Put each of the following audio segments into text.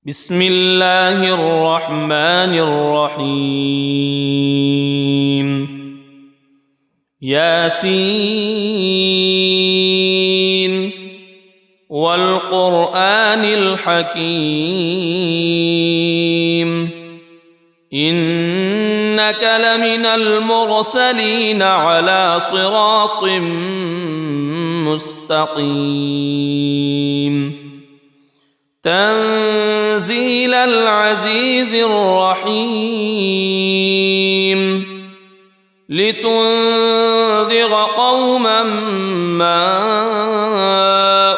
بسم الله الرحمن الرحيم ياسين والقرآن الحكيم إنك لمن المرسلين على صراط مستقيم تنزيل العزيز الرحيم لتنذر قوما ما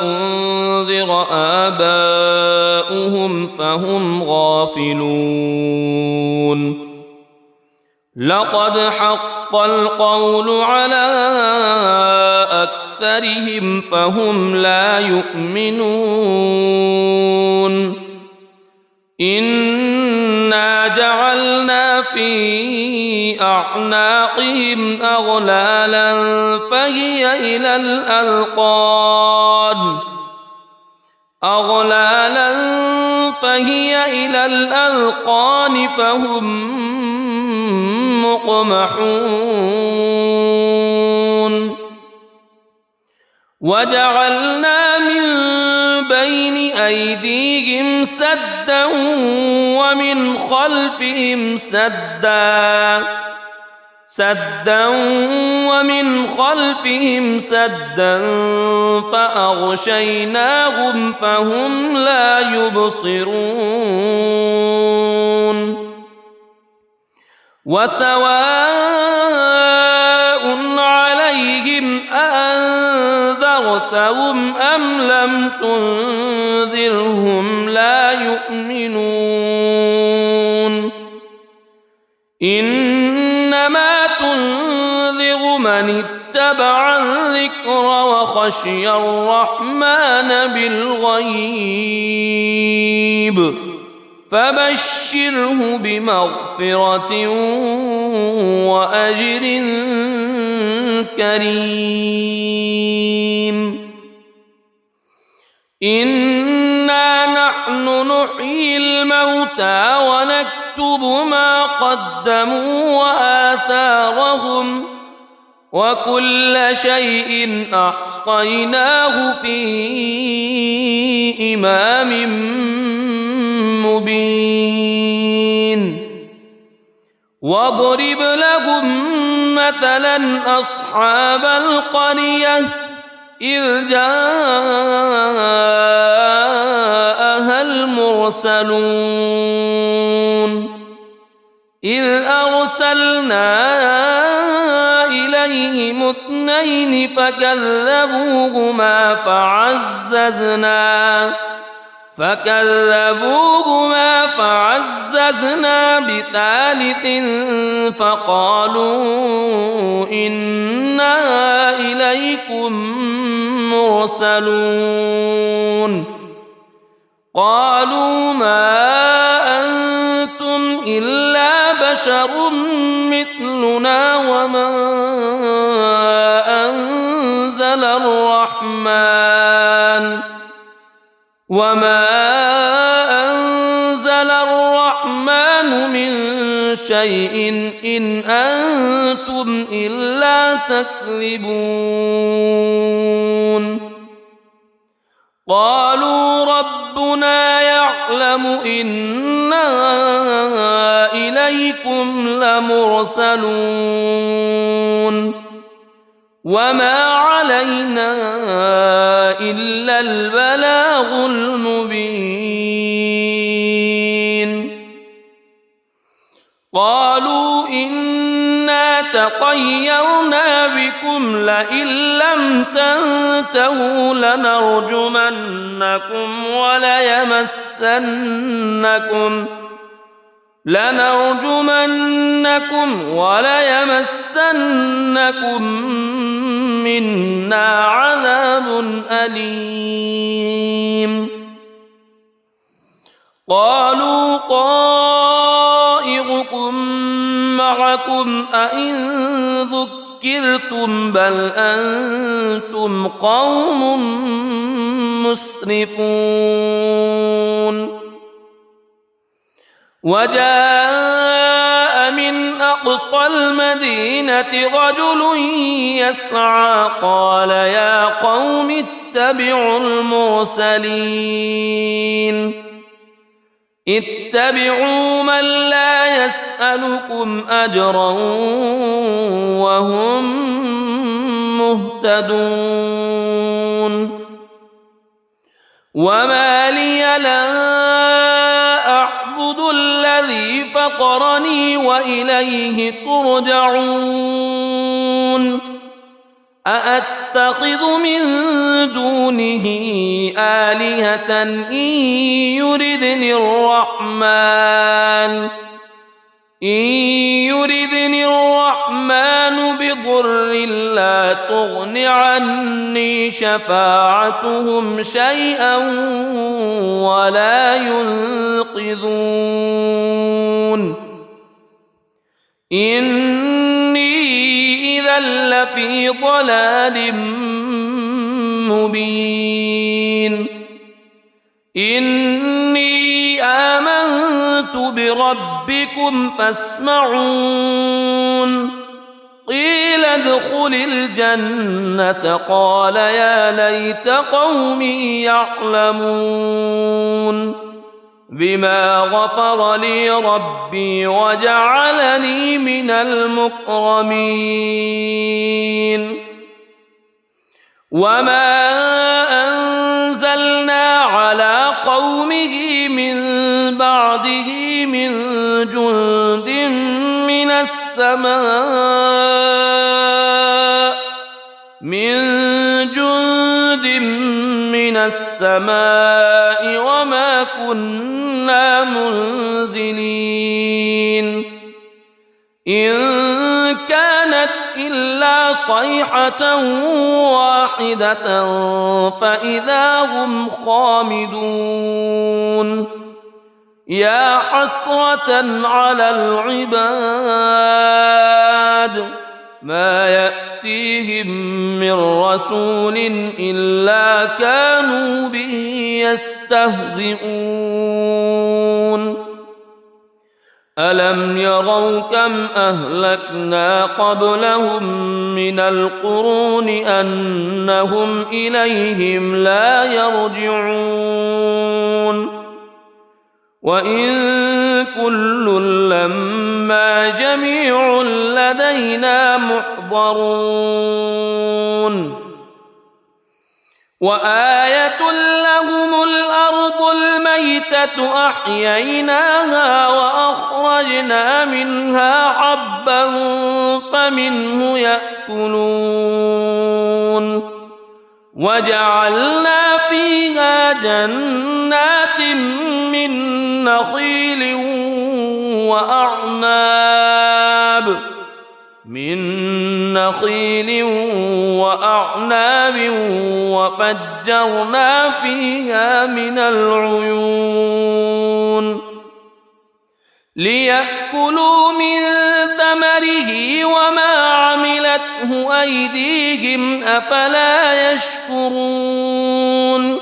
أنذر آباؤهم فهم غافلون لقد حق القول على أكثرهم فهم لا يؤمنون إنا جعلنا في أعناقهم أغلالا فهي إلى الأذقان فهم مقمحون وجعلنا من بين أيديهم سدا ومن خلفهم سدا فأغشيناهم فهم لا يبصرون وسواء عليهم أأنذرتهم أم لم تنذرهم لا يؤمنون إنما تنذر من اتبع الذكر وخشي الرحمن بالغيب فبشره بمغفرة وأجر كريم إنا نحن نحيي الموتى ونكتب ما قدموا وآثارهم وكل شيء أحصيناه في إمام مبين واضرب لهم مثلا أصحاب القرية إذ جاءها المرسلون إذ أرسلنا إليهم اثنين فكذبوهما فعززنا بثالث فقالوا إنا إليكم مرسلون قالوا ما أنتم إلا بشر مثلنا وما أنزل الرحمن من شيء إن أنتم إلا تكذبون قالوا ربنا يعلم إنا إليكم لمرسلون وما علينا إلا البلاغ المبين قالوا إنا تطيرنا بكم لئن لم تنتهوا لنرجمنكم وليمسنكم منا عذاب أليم قالوا طائركم معكم أئن ذكرتم بل أنتم قوم مسرفون وجاء من أقصى المدينة رجل يسعى قال يا قوم اتبعوا المرسلين اتبعوا من لا يسألكم أجرا وهم مهتدون وما لي لا أعبد الذي فطرني وإليه ترجعون أأتخذ من دونه آلهة إن يردني الرحمن بضر لا تغن عني شفاعتهم شيئا ولا ينقذون إني إذا لفي ضلال مبين إني آمنت بربكم فاسمعون قيل ادخل الجنة قال يا ليت قومي يعلمون بما غفر لي ربي وجعلني من المكرمين وما أنزلنا على قومه من بعده من جند من السماء وما كنا منزلين إن كانت إلا صيحة واحدة فإذا هم خامدون يا حسرة على العباد ما يأتيهم من رسول إلا كانوا به يستهزئون ألم يروا كم أهلكنا قبلهم من القرون أنهم إليهم لا يرجعون وإن كل لما جميع لدينا محضرون وآية لهم الأرض الميتة أحييناها وأخرجنا منها حبا فمنه يأكلون وجعلنا فيها جنات من نخيل وأعناب وفجرنا فيها من العيون ليأكلوا من ثمره وما عملته أيديهم أفلا يشكرون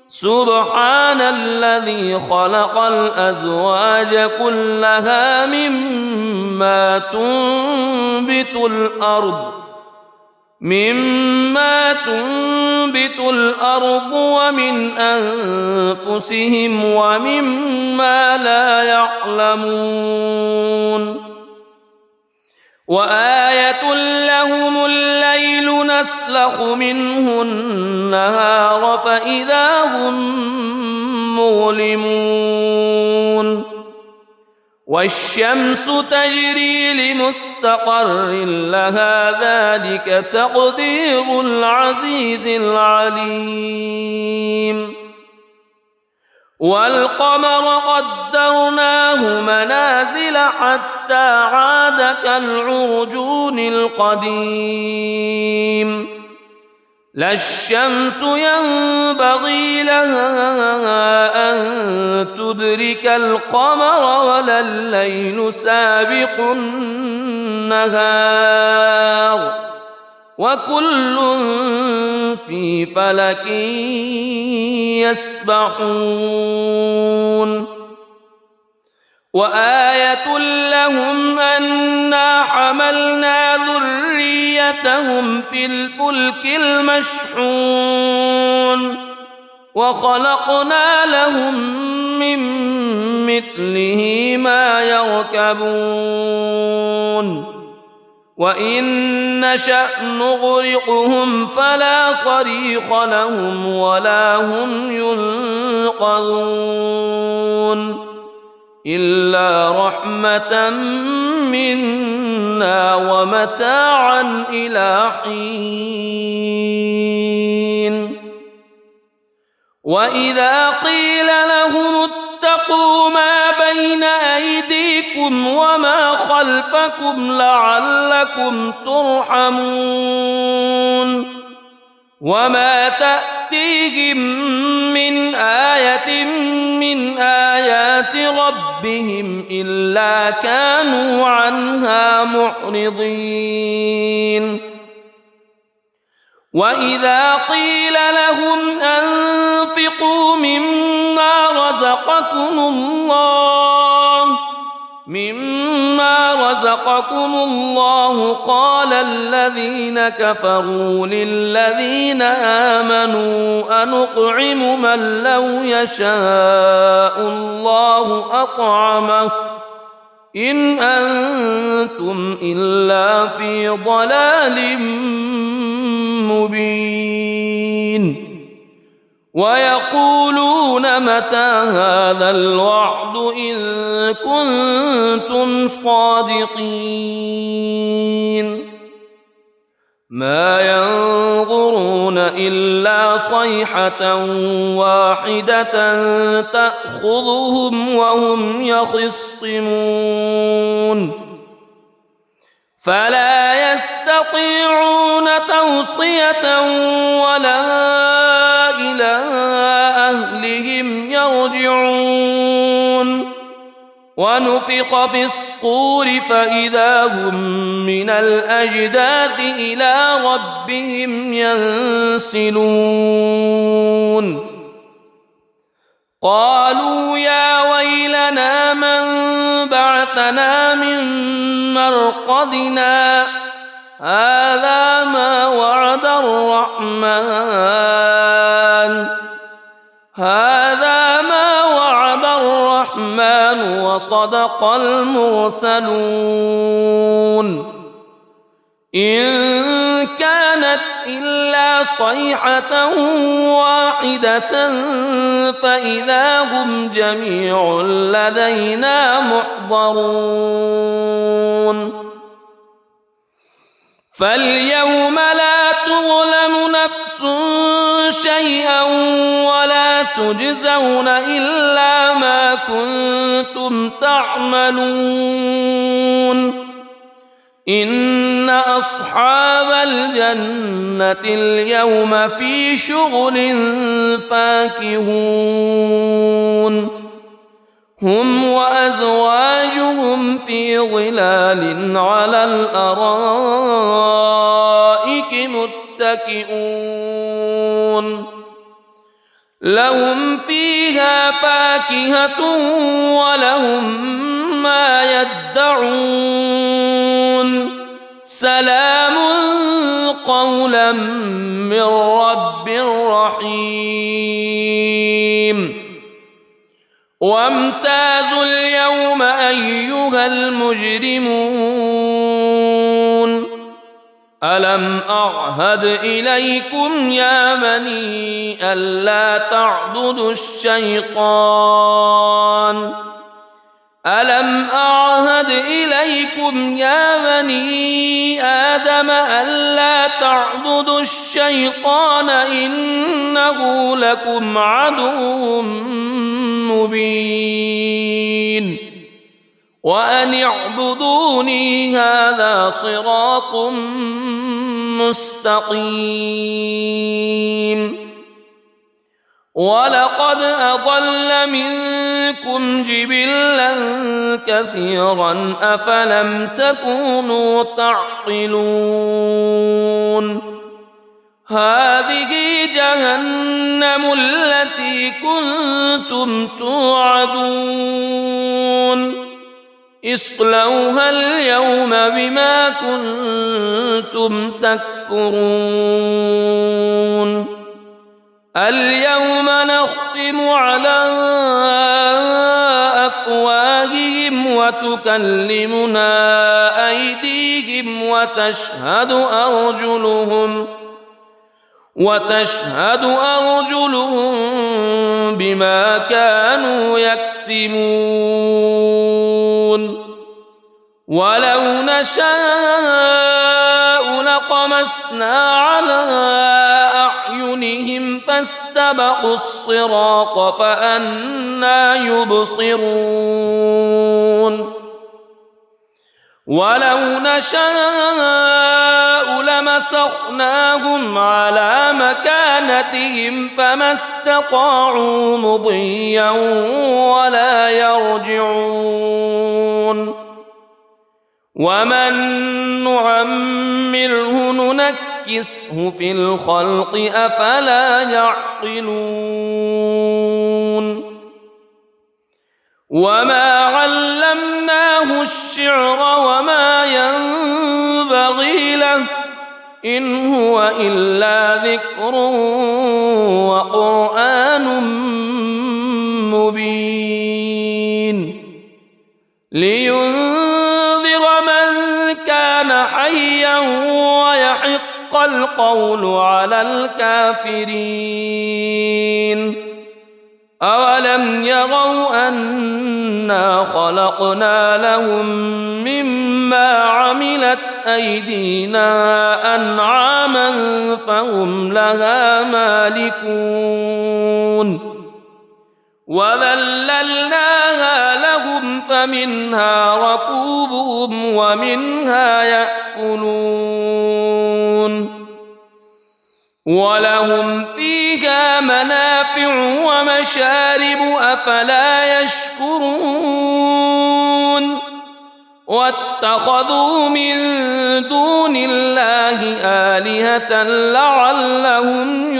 سبحان الذي خلق الأزواج كلها مما تنبت الأرض ومن أنفسهم ومما لا يعلمون وآية لهم الليل نسلخ منه النهار فإذا هم مظلمون والشمس تجري لمستقر لها ذلك تقدير العزيز العليم والقمر قدرناه منازل حتى عاد كالعرجون القديم لا الشمس ينبغي لها أن تدرك القمر ولا الليل سابق النهار وكل في فلك يسبحون وآية لهم أنا حملنا ذريتهم في الفلك المشحون وخلقنا لهم من مثله ما يركبون وإن نشأ نغرقهم فلا صريخ لهم ولا هم ينقذون إلا رحمة منا ومتاعا إلى حين وإذا قيل لهم اتقوا ما بين أيديكم وما خلفكم لعلكم ترحمون وما تأتيهم من آية من آيات ربهم إلا كانوا عنها معرضين وإذا قيل لهم أنفقوا مما رزقكم الله قال الذين كفروا للذين آمنوا أنطعم من لو يشاء الله أطعمه إن أنتم إلا في ضلال مبين ويقولون متى هذا الوعد إن كنتم صادقين ما ينظرون إلا صيحة واحدة تأخذهم وهم يخصمون فلا يستطيعون توصية ولا إلى أهلهم يرجعون ونفخ في الصور فإذا هم من الأجداث إلى ربهم ينسلون قالوا يا ويلنا من بعثنا من مرقدنا هذا ما وعد الرحمن وصدق المرسلون إن كانت إلا صيحة واحدة فإذا هم جميع لدينا محضرون فاليوم لا تظلم نفس شيئا ولا تجزون إلا ما كنتم تعملون إن أصحاب الجنة اليوم في شغل فاكهون هم وأزواجهم في ظلال على الأرائك متكئون لهم فيها فاكهة ولهم ما يدعون سلام قولا من رب رحيم وامتازوا اليوم أيها المجرمون ألم أعهد إليكم يا بني ألا تعبدوا الشيطان ألم أعهد إليكم يا بني آدم ألا تعبدوا الشيطان إنه لكم عدو مبين وأن اعبدوني هذا صراط مستقيم ولقد أضل منكم جبلا كثيرا أفلم تكونوا تعقلون هذه جهنم التي كنتم توعدون اصلوها اليوم بما كنتم تكفرون اليوم نختم على أفواههم وتكلمنا أيديهم وتشهد أرجلهم بما كانوا يكسبون ولو نشاء لطمسنا على أعينهم فاستبقوا الصراط فأنى يبصرون ولو نشاء لمسخناهم على مكانتهم فما استطاعوا مضيا ولا يرجعون ومن نعمره ننكسه في الخلق أفلا يعقلون وما علمناه الشعر وما ينبغي له إن هو إلا ذكر وقرآن مبين لينذر من كان حيا ويحق القول على الكافرين أولم يروا أنا خلقنا لهم مما عملت أيدينا أنعاما فهم لها مالكون وذللناها لهم فمنها ركوبهم ومنها يأكلون ولهم فيها منافع ومشارب أفلا يشكرون واتخذوا من دون الله آلهة لعلهم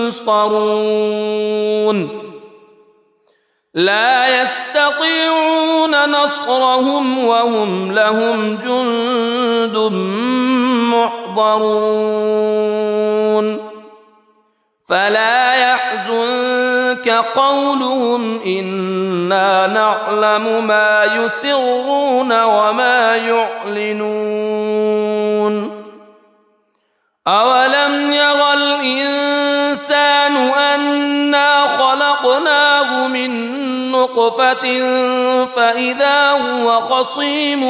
ينصرون لا يستطيعون نصرهم وهم لهم جند محضرون فلا يحزنك قولهم إنا نعلم ما يسرون وما يعلنون أولم ير الإنسان أنا خلقناه من نطفة فإذا هو خصيم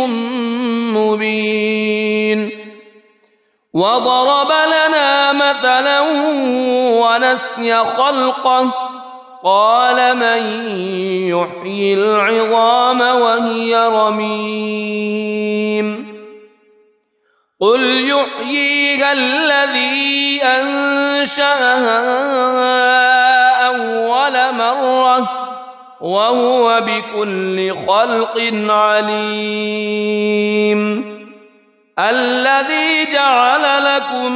مبين وضرب لنا مثلا ونسي خلقه قال من يحيي العظام وهي رميم قل يحييها الذي أنشأها أول مرة وهو بكل خلق عليم الذي جعل لكم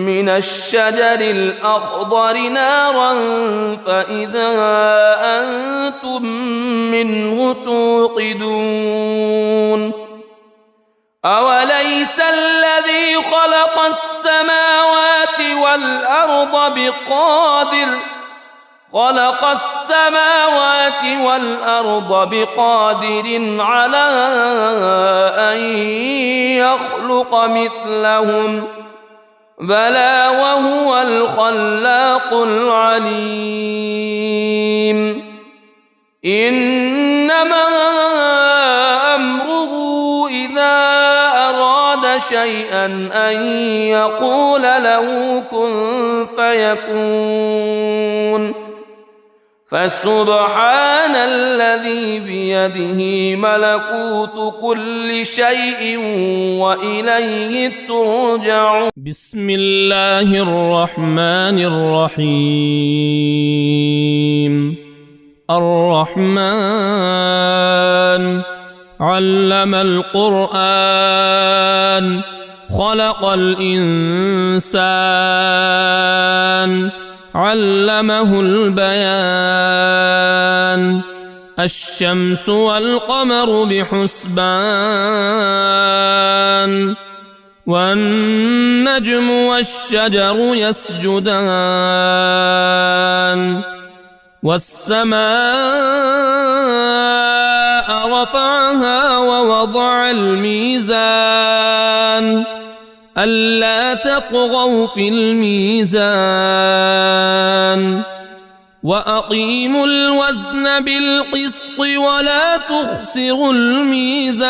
من الشجر الأخضر نارا فإذا أنتم منه توقدون أوليس الذي خلق السماوات والأرض بقادر على أن يخلق مثلهم بلى وهو الخلاق العليم إنما أمره إذا أراد شيئا أن يقول له كن فيكون فسبحان الذي بيده ملكوت كل شيء وإليه ترجعون بسم الله الرحمن الرحيم الرحمن علم القرآن خلق الإنسان علمه البيان الشمس والقمر بحسبان والنجم والشجر يسجدان والسماء رفعها ووضع الميزان ألا تطغوا في الميزان وأقيموا الوزن بالقسط ولا تخسروا الميزان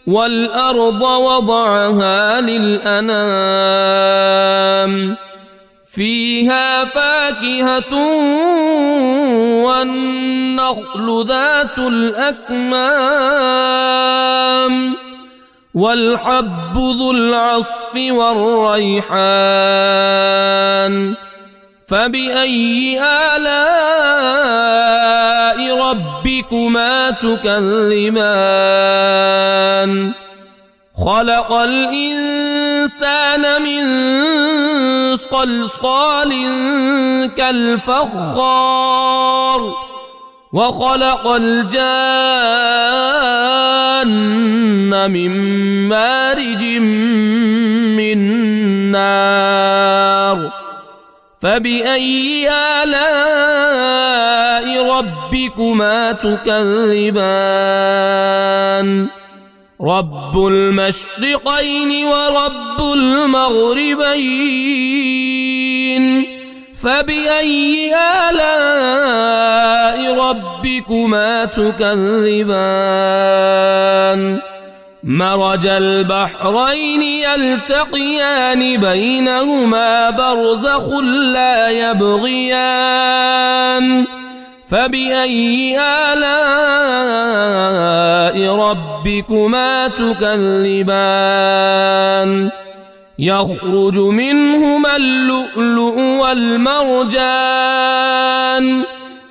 والأرض وضعها للأنام فيها فاكهة والنخل ذات الأكمام والحب ذو العصف والريحان فبأي آلاء ربكما تكذبان خلق الإنسان من صلصال كالفخار وخلق الجان من مارج من نار فبأي آلاء ربكما تكذبان رب المشرقين ورب المغربين فبأي آلاء ربكما تكذبان مرج البحرين يلتقيان بينهما برزخ لا يبغيان فبأي آلاء ربكما تكذبان يخرج منهما اللؤلؤ والمرجان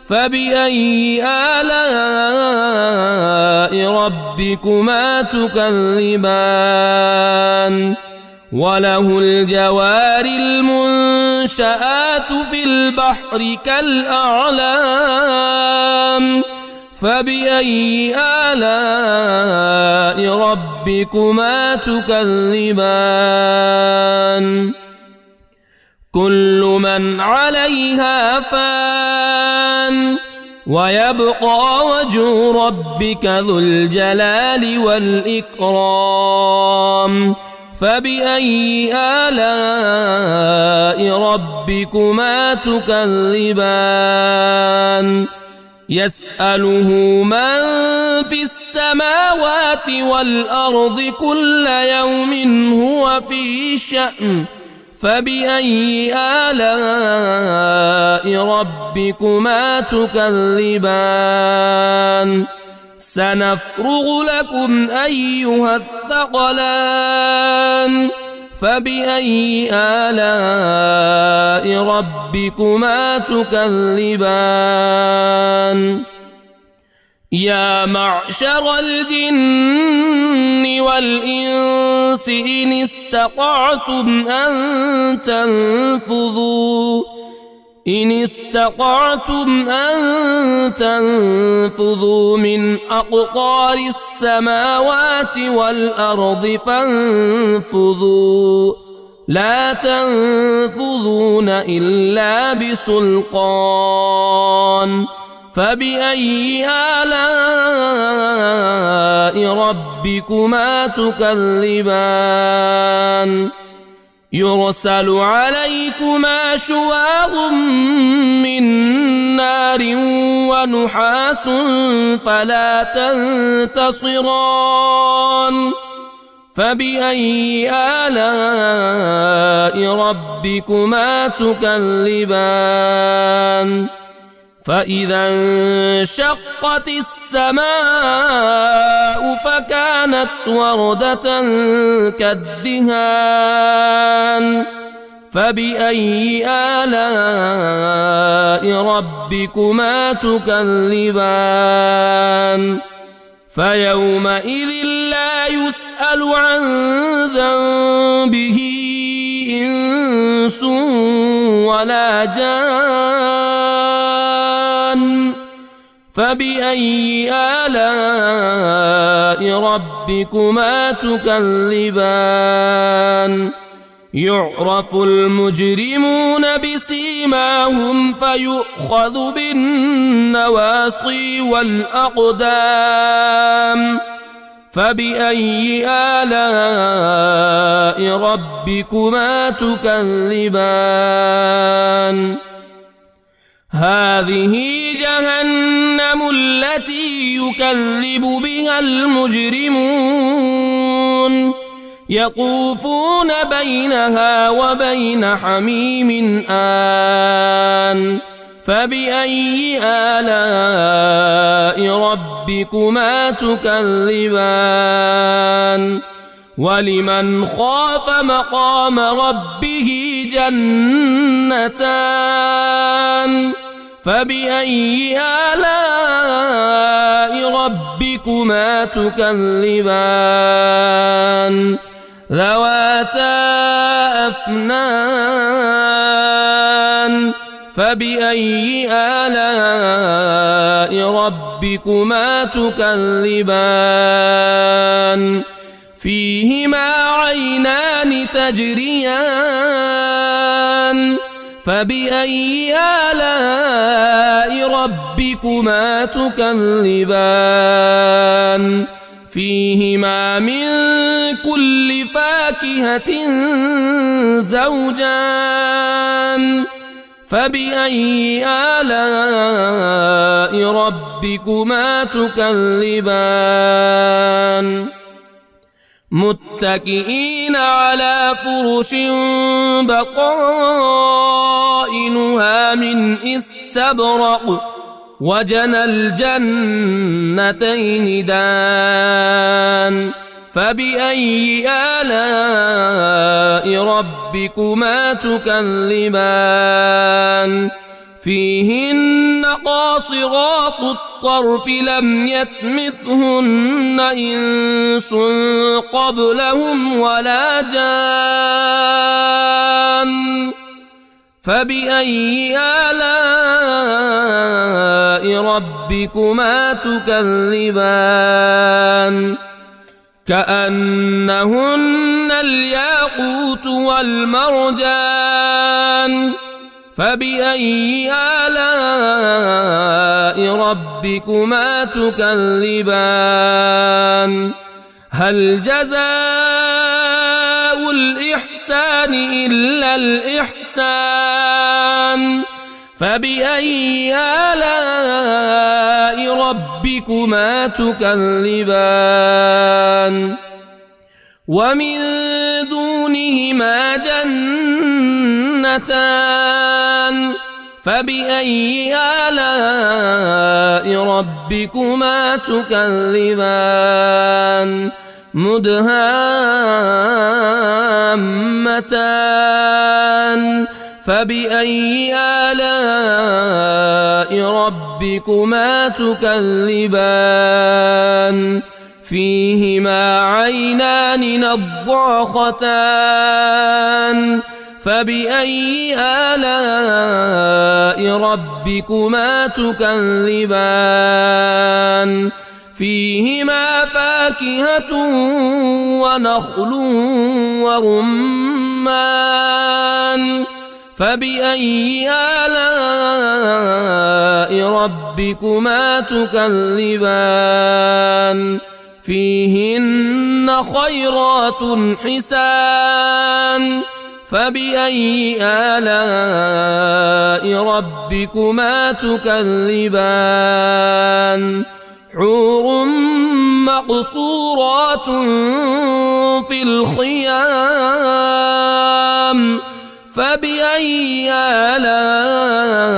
فبأي آلاء ربكما تكذبان وله الجوار المنشآت في البحر كالأعلام فبأي آلاء ربكما تكذبان كل من عليها فان ويبقى وجه ربك ذو الجلال والإكرام فبأي آلاء ربكما تكذبان يسأله من في السماوات والأرض كل يوم هو في شأن فبأي آلاء ربكما تكذبان سنفرغ لكم أيها الثقلان فبأي آلاء ربكما تكذبان يا معشر الجن والإنس إن استطعتم أن تنفذوا من أقطار السماوات والأرض فانفذوا لا تنفذون إلا بسلطان فبأي آلاء ربكما تكذبان يرسل عليكما شواظ من نار ونحاس فلا تنتصران فبأي آلاء ربكما تكذبان فإذا انشقت السماء فكانت وردة كالدهان فبأي آلاء ربكما تكذبان فيومئذ لا يسأل عن ذنبه إنس ولا جان فبأي آلاء ربكما تكذبان يعرف المجرمون بسيماهم فيؤخذ بالنواصي والأقدام فبأي آلاء ربكما تكذبان هذه جهنم التي يكذب بها المجرمون يطوفون بينها وبين حميم آن فبأي آلاء ربكما تكذبان ولمن خاف مقام ربه جنتان فبأي آلاء ربكما تكذبان ذواتا أفنان فبأي آلاء ربكما تكذبان فيهما عينان تجريان فبأي آلاء ربكما تكذبان فيهما من كل فاكهة زوجان فبأي آلاء ربكما تكذبان متكئين على فرش بطائنها من استبرق وجنى الجنتين دان فبأي آلاء ربكما تكذبان فيهن قاصرات الطرف لم يطمثهن إنس قبلهم ولا جان فبأي آلاء ربكما تكذبان كأنهن الياقوت والمرجان فبأي آلاء ربكما تكذبان هل جزاء الإحسان إلا الإحسان فبأي آلاء ربكما تكذبان ومن دونهما جنتان فبأي آلاء ربكما تكذبان مدهامتان فبأي آلاء ربكما تكذبان فيهما عينان نضاختان فبأي آلاء ربكما تكذبان فيهما فاكهة ونخل ورمان فبأي آلاء ربكما تكذبان فيهن خيرات حسان فبأي آلاء ربكما تكذبان حور مقصورات في الخيام فبأي آلاء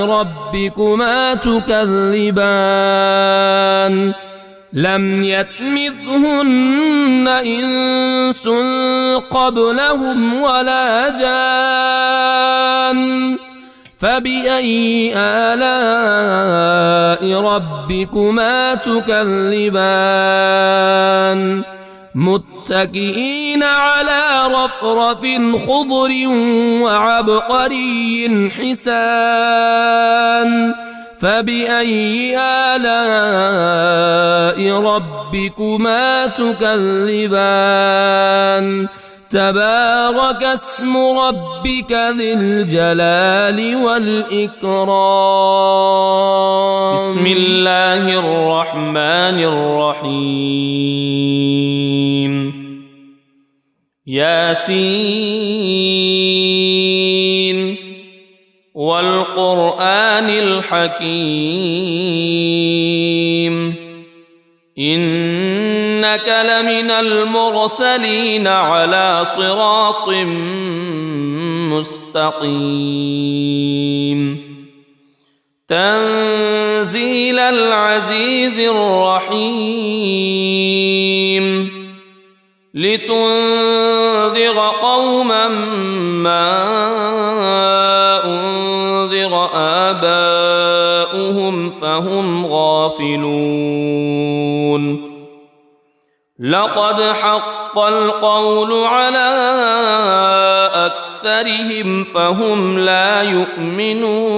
ربكما تكذبان لم يطمثهن إنس قبلهم ولا جان فبأي آلاء ربكما تكذبان متكئين على رفرف خضر وعبقري حسان فبأي آلاء ربكما تكذبان تبارك اسم ربك ذي الجلال والإكرام. بسم الله الرحمن الرحيم. ياسين والقرآن الحكيم إنك لمن المرسلين على صراط مستقيم تنزيل العزيز الرحيم لتنذر قوما ما أنذر آباؤهم فهم غافلون لقد حق القول على أكثرهم فهم لا يؤمنون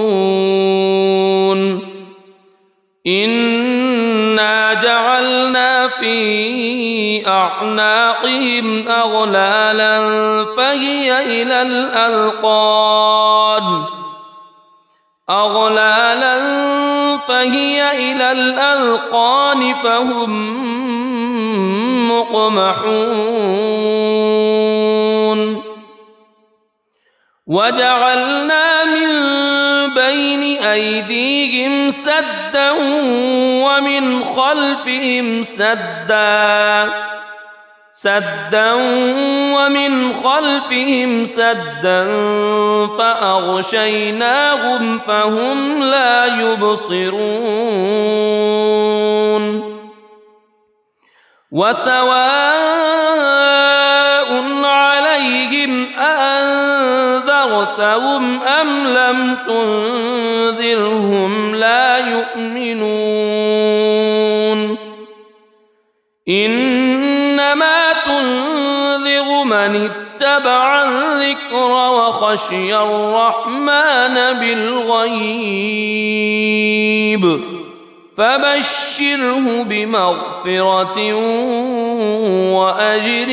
إنا جعلنا في أعناقهم أغلالا فهي إلى الأذقان فهم مقمحون وجعلنا من بين أيديهم سدا ومن خلفهم سدا فأغشيناهم فهم لا يبصرون وسواء عليهم أأنذرتهم أم لم تنذرهم لا يؤمنون إنما تنذر من اتبع الذكر وخشي الرحمن بالغيب فبشره بمغفرة وأجر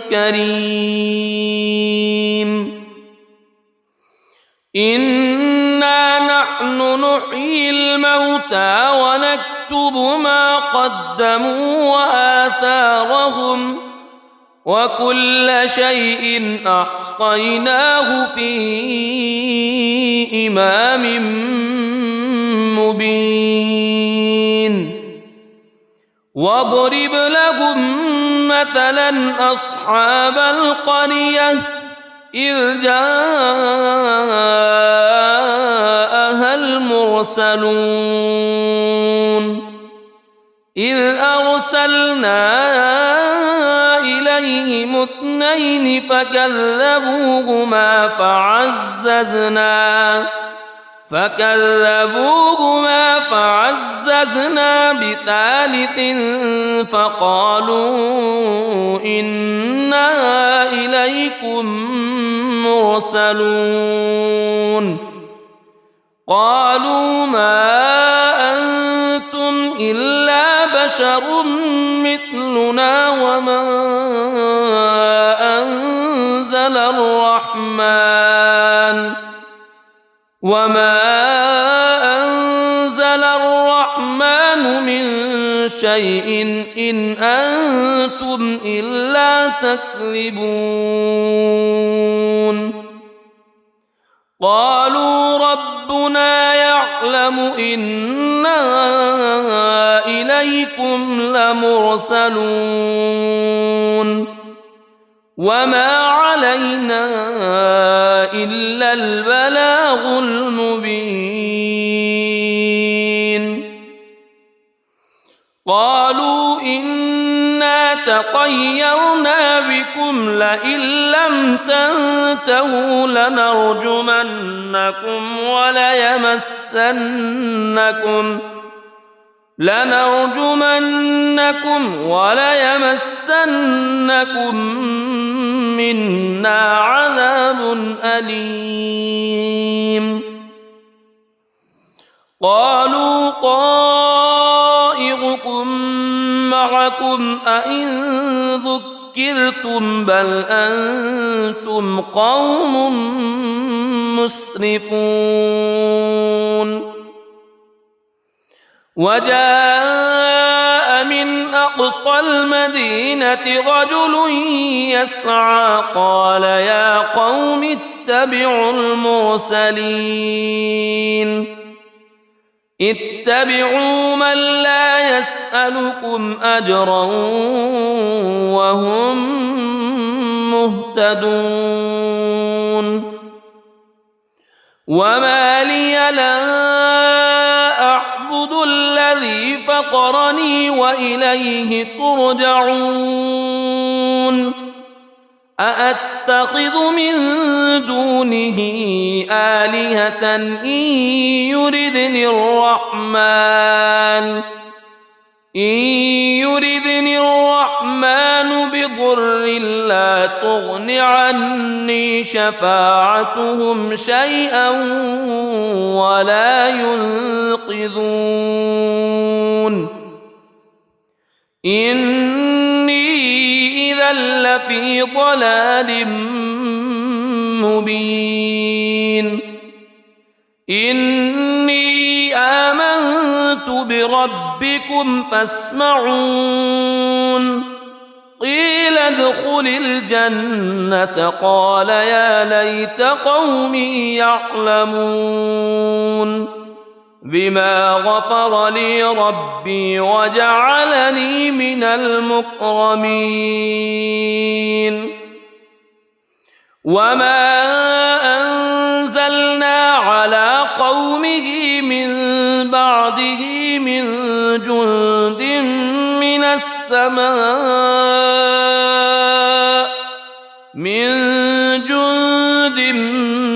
كريم إنا نحن نحيي الموتى ونكتب ما قدموا وآثارهم وكل شيء أحصيناه في إمام مبين واضرب لهم مثلا أصحاب القرية إذ جاءها المرسلون إذ أرسلنا إليهم اثنين فكذبوهما فعززنا بثالث فقالوا إنا إليكم مرسلون قالوا ما أنتم إلا بشر مثلنا وما أنزل الرحمن من شيء إن أنتم إلا تكذبون قالوا ربنا يعلم إنا إليكم لمرسلون وما علينا إلا البلاغ المبين قالوا إنا تطيرنا بكم لئن لم تنتهوا لنرجمنكم وليمسنكم منا عذاب أليم قالوا طائركم معكم أئن ذكرتم بل أنتم قوم مسرفون وجاء من أقصى المدينة رجل يسعى قال يا قوم اتبعوا المرسلين اتبعوا من لا يسألكم أجرا وهم مهتدون وما لي لا أعبد الذي فطرني وإليه ترجعون أأتخذ من دونه آلهة إن يردني الرحمن بضر لا تغن عني شفاعتهم شيئا ولا ينقذون إني إذا لفي ضلال مبين إني آمنت بربكم فاسمعون قيل ادخل الجنة قال يا ليت قومي يعلمون بما غفر لي ربي وجعلني من المكرمين وما أنزلنا على قومه من بعده من جند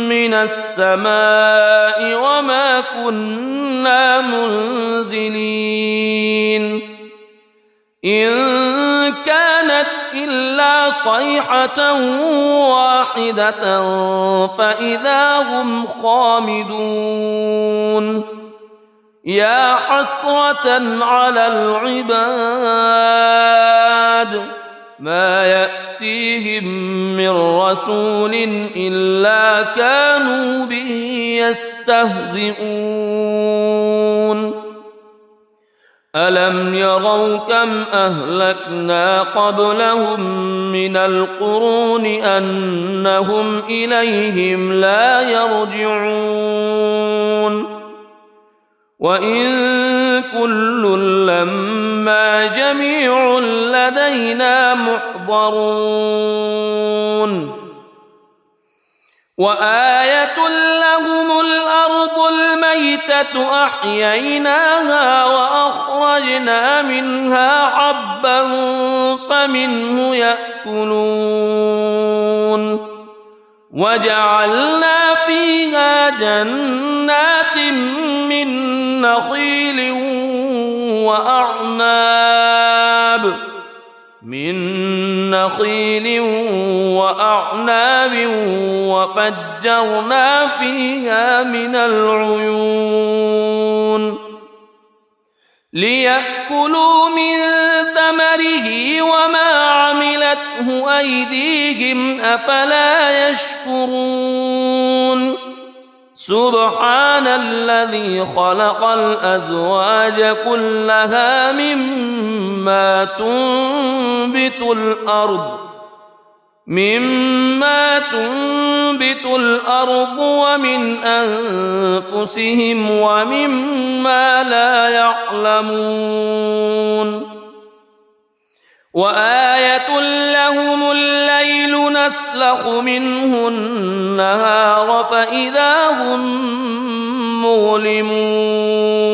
من السماء وما كنا منزلين إن كانت إلا صيحة واحدة فإذا هم خامدون يا حسرة على العباد ما يأتيهم من رسول إلا كانوا به يستهزئون ألم يروا كم أهلكنا قبلهم من القرون أنهم إليهم لا يرجعون وإن كل لما جميع لدينا محضرون وآية لهم الأرض الميتة أحييناها وأخرجنا منها حبا فمنه يأكلون وجعلنا فيها جنات من نخيل وأعناب وفجرنا فيها من العيون ليأكلوا من ثمره وما عملته أيديهم أفلا يشكرون سبحان الذي خلق الأزواج كلها مما تنبت الأرض ومن أنفسهم ومما لا يعلمون وآية لهم الليل نسلخ منه النهار فإذا هم مظلمون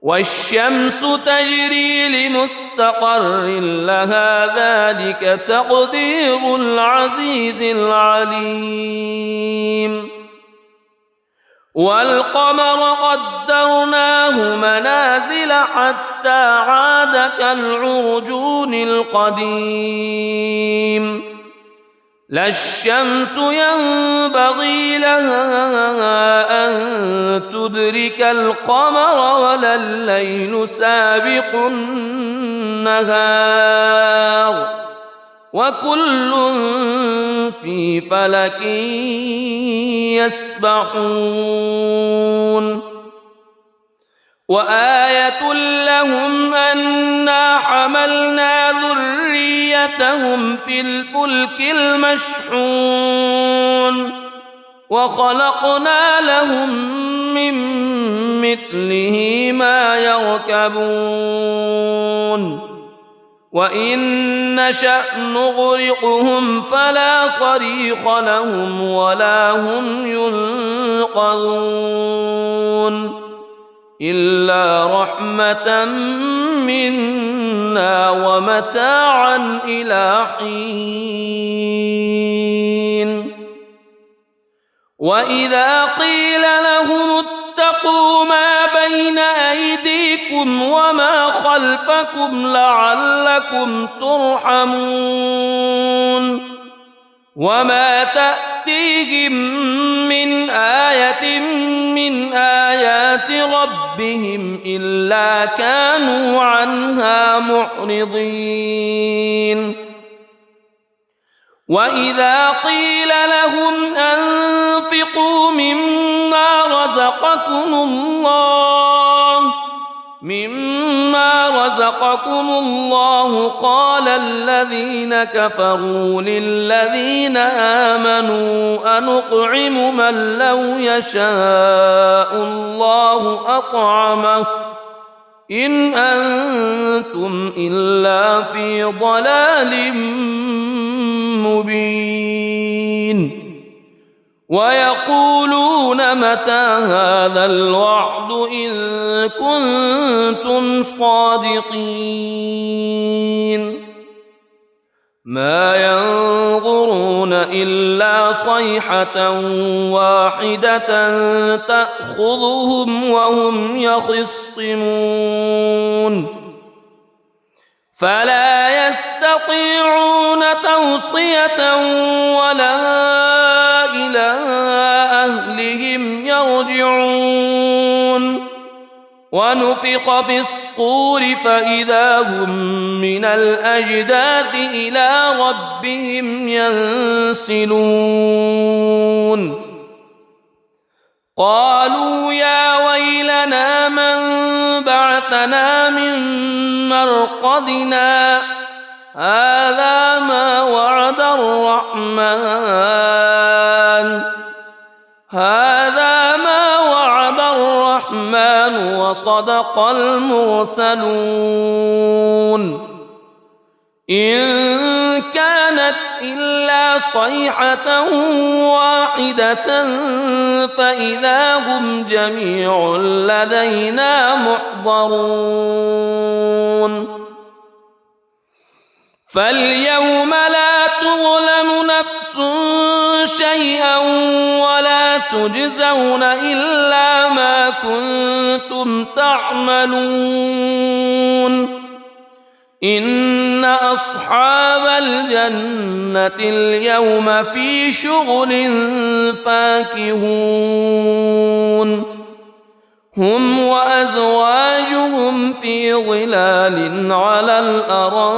والشمس تجري لمستقر لها ذلك تقدير العزيز العليم والقمر قدرناه منازل حتى عاد كالعرجون القديم لا الشمس ينبغي لها أن تدرك القمر ولا الليل سابق النهار وكل في فلك يسبحون وآية لهم أنا حملنا ذريتهم في الفلك المشحون وخلقنا لهم من مثله ما يركبون وإن نشأ نغرقهم فلا صريخ لهم ولا هم ينقذون إلا رحمة منا ومتاعا إلى حين وإذا قيل لهم اتقوا ما بين أيديكم وما خلفكم لعلكم ترحمون وما تأتيهم من آية من آيات ربهم إلا كانوا عنها معرضين وإذا قيل لهم أنفقوا مما رزقكم الله قال الذين كفروا للذين آمنوا أنطعم من لو يشاء الله أطعمه إن أنتم إلا في ضلال مبين ويقولون متى هذا الوعد إن كنتم صادقين ما ينظرون إلا صيحة واحدة تأخذهم وهم يخصمون فلا يستطيعون توصية ولا إلى أهلهم يرجعون ونفخ في الصور فإذا هم من الأجداث إلى ربهم ينسلون قالوا يا ويلنا من بعثنا من مرقدنا هذا ما وعد الرحمن وصدق المرسلون إن كانت إلا صيحة واحدة فإذا هم جميع لدينا محضرون فاليوم لا تظلم نفس شيئا ولا تجزون إلا ما كنتم تعملون إن أصحاب الجنة اليوم في شغل فاكهون هم وأزواجهم في ظلال على الأرائك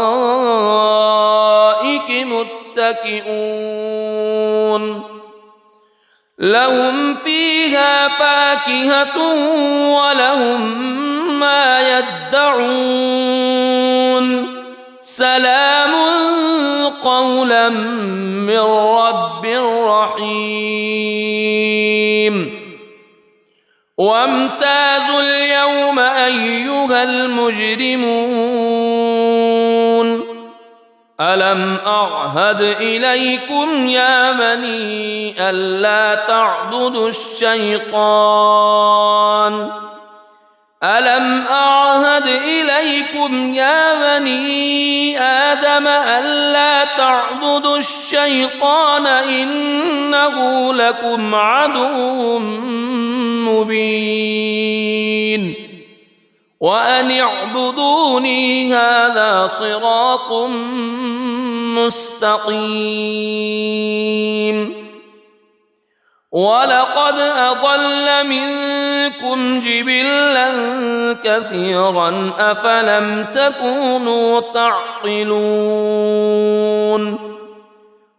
متكئون لهم فيها فاكهة ولهم ما يدعون سلام قولا من رب رحيم وامتازوا اليوم أيها المجرمون ألم أعهد إليكم يا بني ألا تعبدوا الشيطان ألم أعهد إليكم يا بني آدم ألا تعبدوا الشيطان إنه لكم عدو مبين وأن اعبدوني هذا صراط مستقيم ولقد أضل منكم جبلا كثيرا أفلم تكونوا تعقلون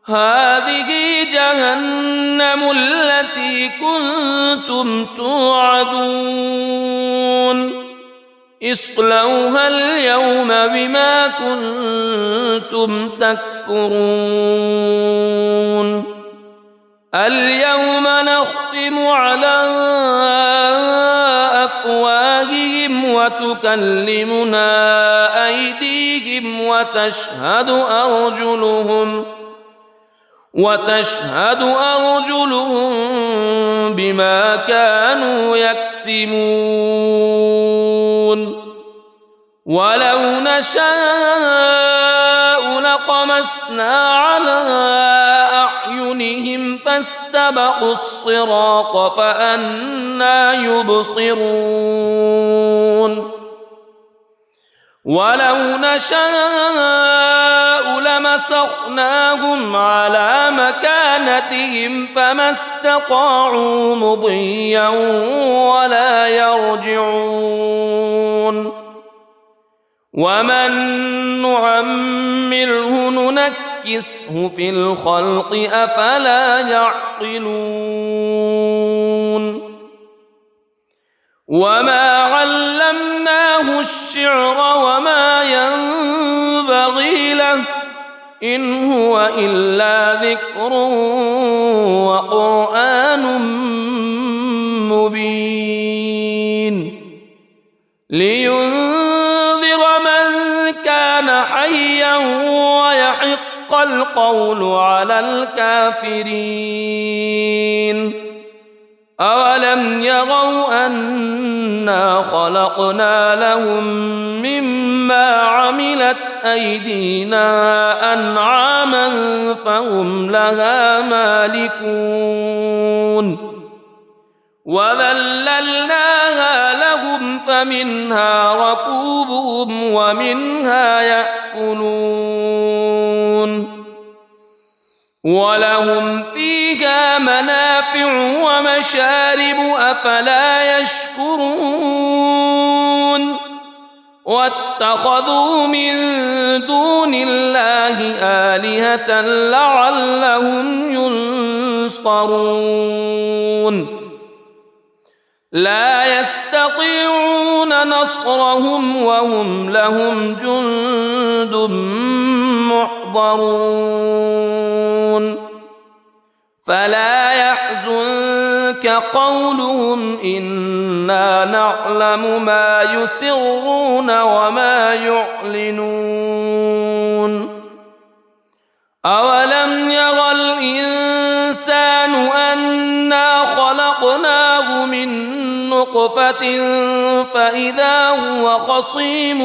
هذه جهنم التي كنتم توعدون اصلوها اليوم بما كنتم تكفرون اليوم نختم على أفواههم وتكلمنا أيديهم وتشهد أرجلهم بما كانوا يكسبون ولو نشاء لطمسنا على أعينهم فاستبقوا الصراط فأنى يبصرون ولو نشاء لمسخناهم على مكانتهم فما استطاعوا مضيا ولا يرجعون ومن نعمره ننكسه في الخلق أفلا يعقلون وما علمناه الشعر وما ينبغي له إن هو إلا ذكر وقرآن مبين لينذر من كان حيا ويحق القول على الكافرين أولم يروا أنا خلقنا لهم مما عملت أيدينا أنعاما فهم لها مالكون وذللناها لهم فمنها ركوبهم ومنها يأكلون ولهم فيها منافع ومشارب أفلا يشكرون واتخذوا من دون الله آلهة لعلهم ينصرون لا يستطيعون نصرهم وهم لهم جند محضرون فلا يحزنك قولهم إنا نعلم ما يسرون وما يعلنون أولم ير الإنسان أنا خلقناه من نطفة فإذا هو خصيم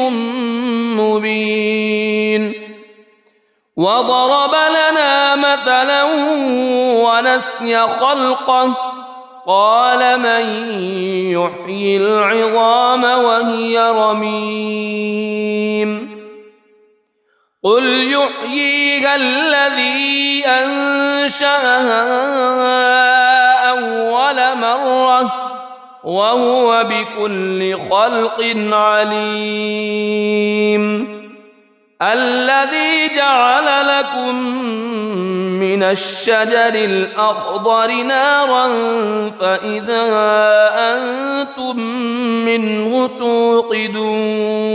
مبين وضرب لنا مثلا ونسي خلقه قال من يحيي العظام وهي رميم قل يحييها الذي أنشأها أول مرة وهو بكل خلق عليم الذي جعل لكم من الشجر الأخضر نارا فإذا أنتم منه توقدون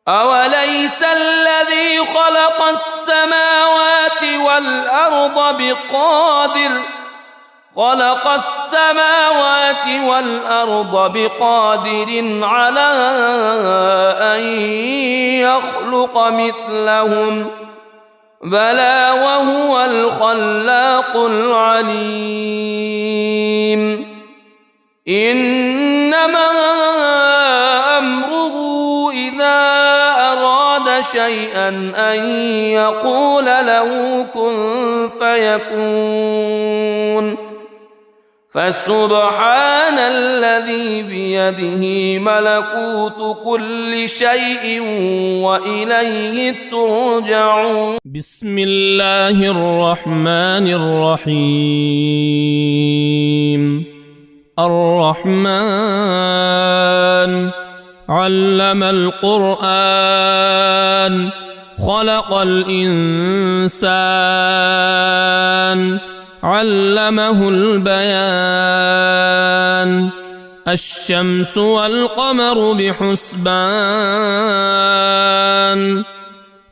أوليس الذي خلق السماوات والأرض بقادر على أن يخلق مثلهم بلى وهو الخلاق العليم إنما أمره إذا أراد شيئا أن يقول له كن فيكون فسبحان الذي بيده ملكوت كل شيء وإليه ترجعون. بسم الله الرحمن الرحيم. الرحمن علم القرآن خلق الإنسان علمه البيان. الشمس والقمر بحسبان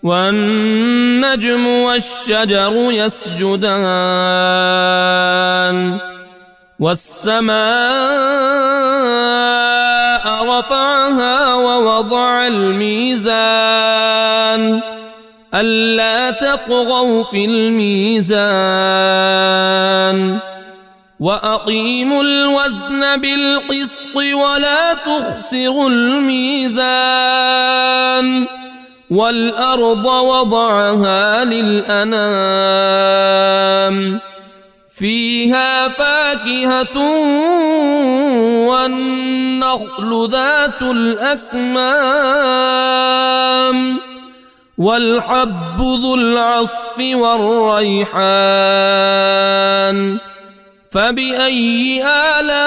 والنجم والشجر يسجدان. والسماء رفعها ووضع الميزان ألا تطغوا في الميزان وأقيموا الوزن بالقسط ولا تخسروا الميزان. والأرض وضعها للأنام فيها فاكهة والنخل ذات الأكمام والحب ذو العصف والريحان. فبأي آلاء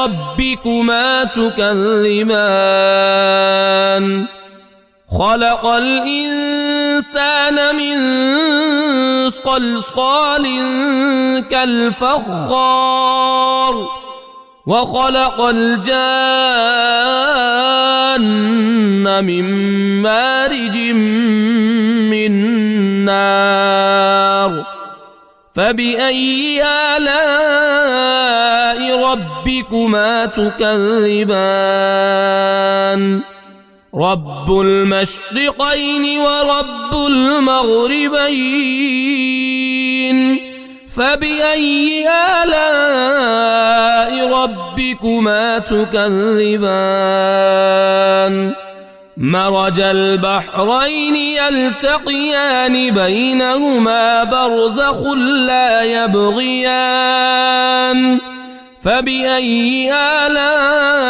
ربكما تكذبان؟ خلق الإنسان من صلصال كالفخار وخلق الجان من مارج من نار. فبأي آلاء ربكما تكذبان؟ رب المشرقين ورب المغربين. فبأي آلاء ربكما تكذبان؟ مرج البحرين يلتقيان بينهما برزخ لا يبغيان. فبأي آلاء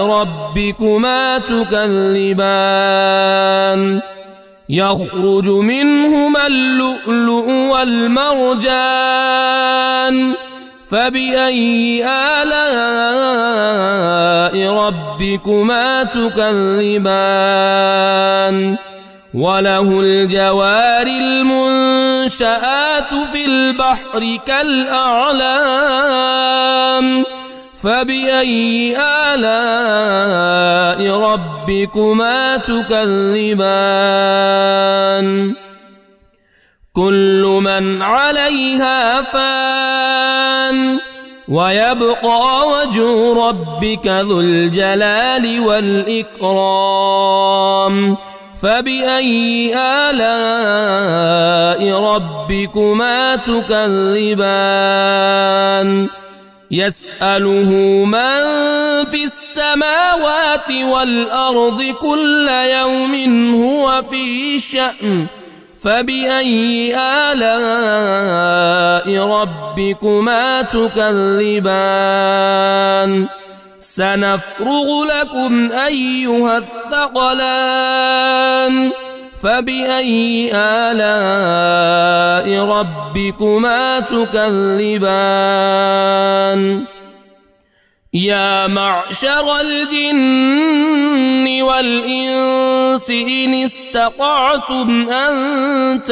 ربكما تكذبان؟ يخرج منهما اللؤلؤ والمرجان. فبأي آلاء ربكما تكذبان؟ وله الجوار المنشآت في البحر كالأعلام. فبأي آلاء ربكما تكذبان؟ كل من عليها فان ويبقى وجه ربك ذو الجلال والإكرام. فبأي آلاء ربكما تكذبان؟ يسأله من في السماوات والأرض كل يوم هو في شأن. فبأي آلاء ربكما تكذبان؟ سنفرغ لكم أيها الثقلان. فبأي آلاء ربكما تكذبان؟ يا معشر الجن والإنس إن استطعتم أن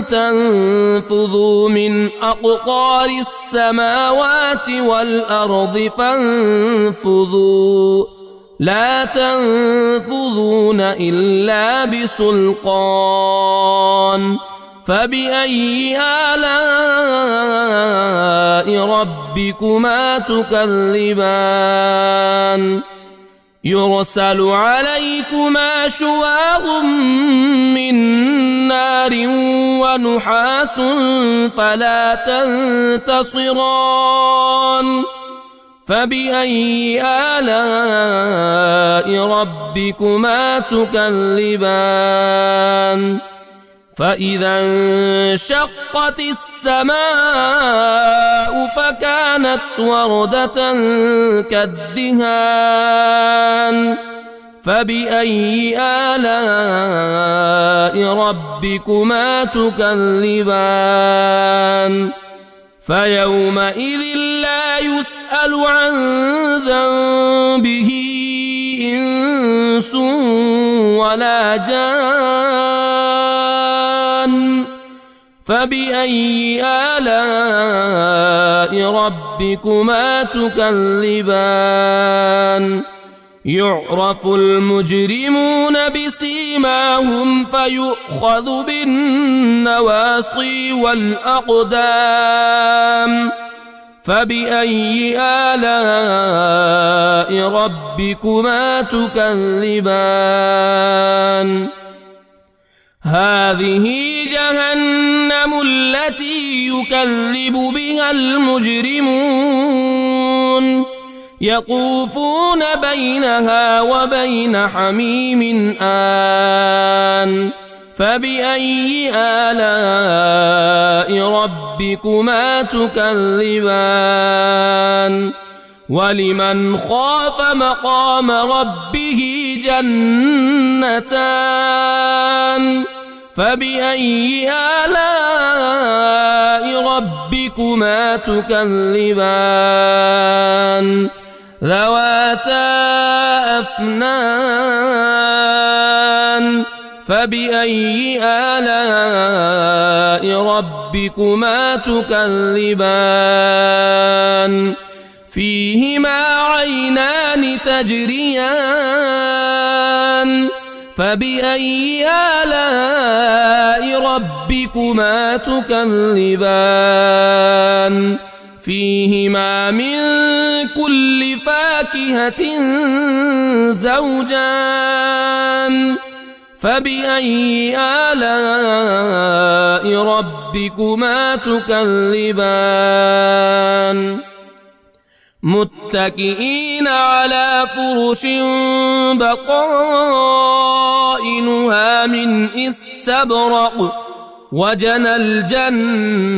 تنفذوا من أقطار السماوات والأرض فانفذوا لا تنفذون إلا بسلطان. فبأي آلاء ربكما تكذبان؟ يرسل عليكما شواظ من نار ونحاس فلا تنتصران. فبأي آلاء ربكما تكذبان فإذا انشقت السماء فكانت وردة كالدهان فبأي آلاء ربكما تكذبان فيومئذ لا يسأل عن ذنبه إنس ولا جان فبأي آلاء ربكما تكذبان يعرف المجرمون بسيماهم فيؤخذ بالنواصي والأقدام فبأي آلاء ربكما تكذبان هذه جهنم التي يكذب بها المجرمون يطوفون بينها وبين حميم آن فبأي آلاء ربكما تكذبان ولمن خاف مقام ربه جنتان فبأي آلاء ربكما تكذبان ذواتا أفنان فبأي آلاء ربكما تكذبان فيهما عينان تجريان فبأي آلاء ربكما تكذبان فيهما من كل فاكهة زوجان فبأي آلاء ربكما تكذبان متكئين على فرش بطائنها من استبرق وجنى الجنتين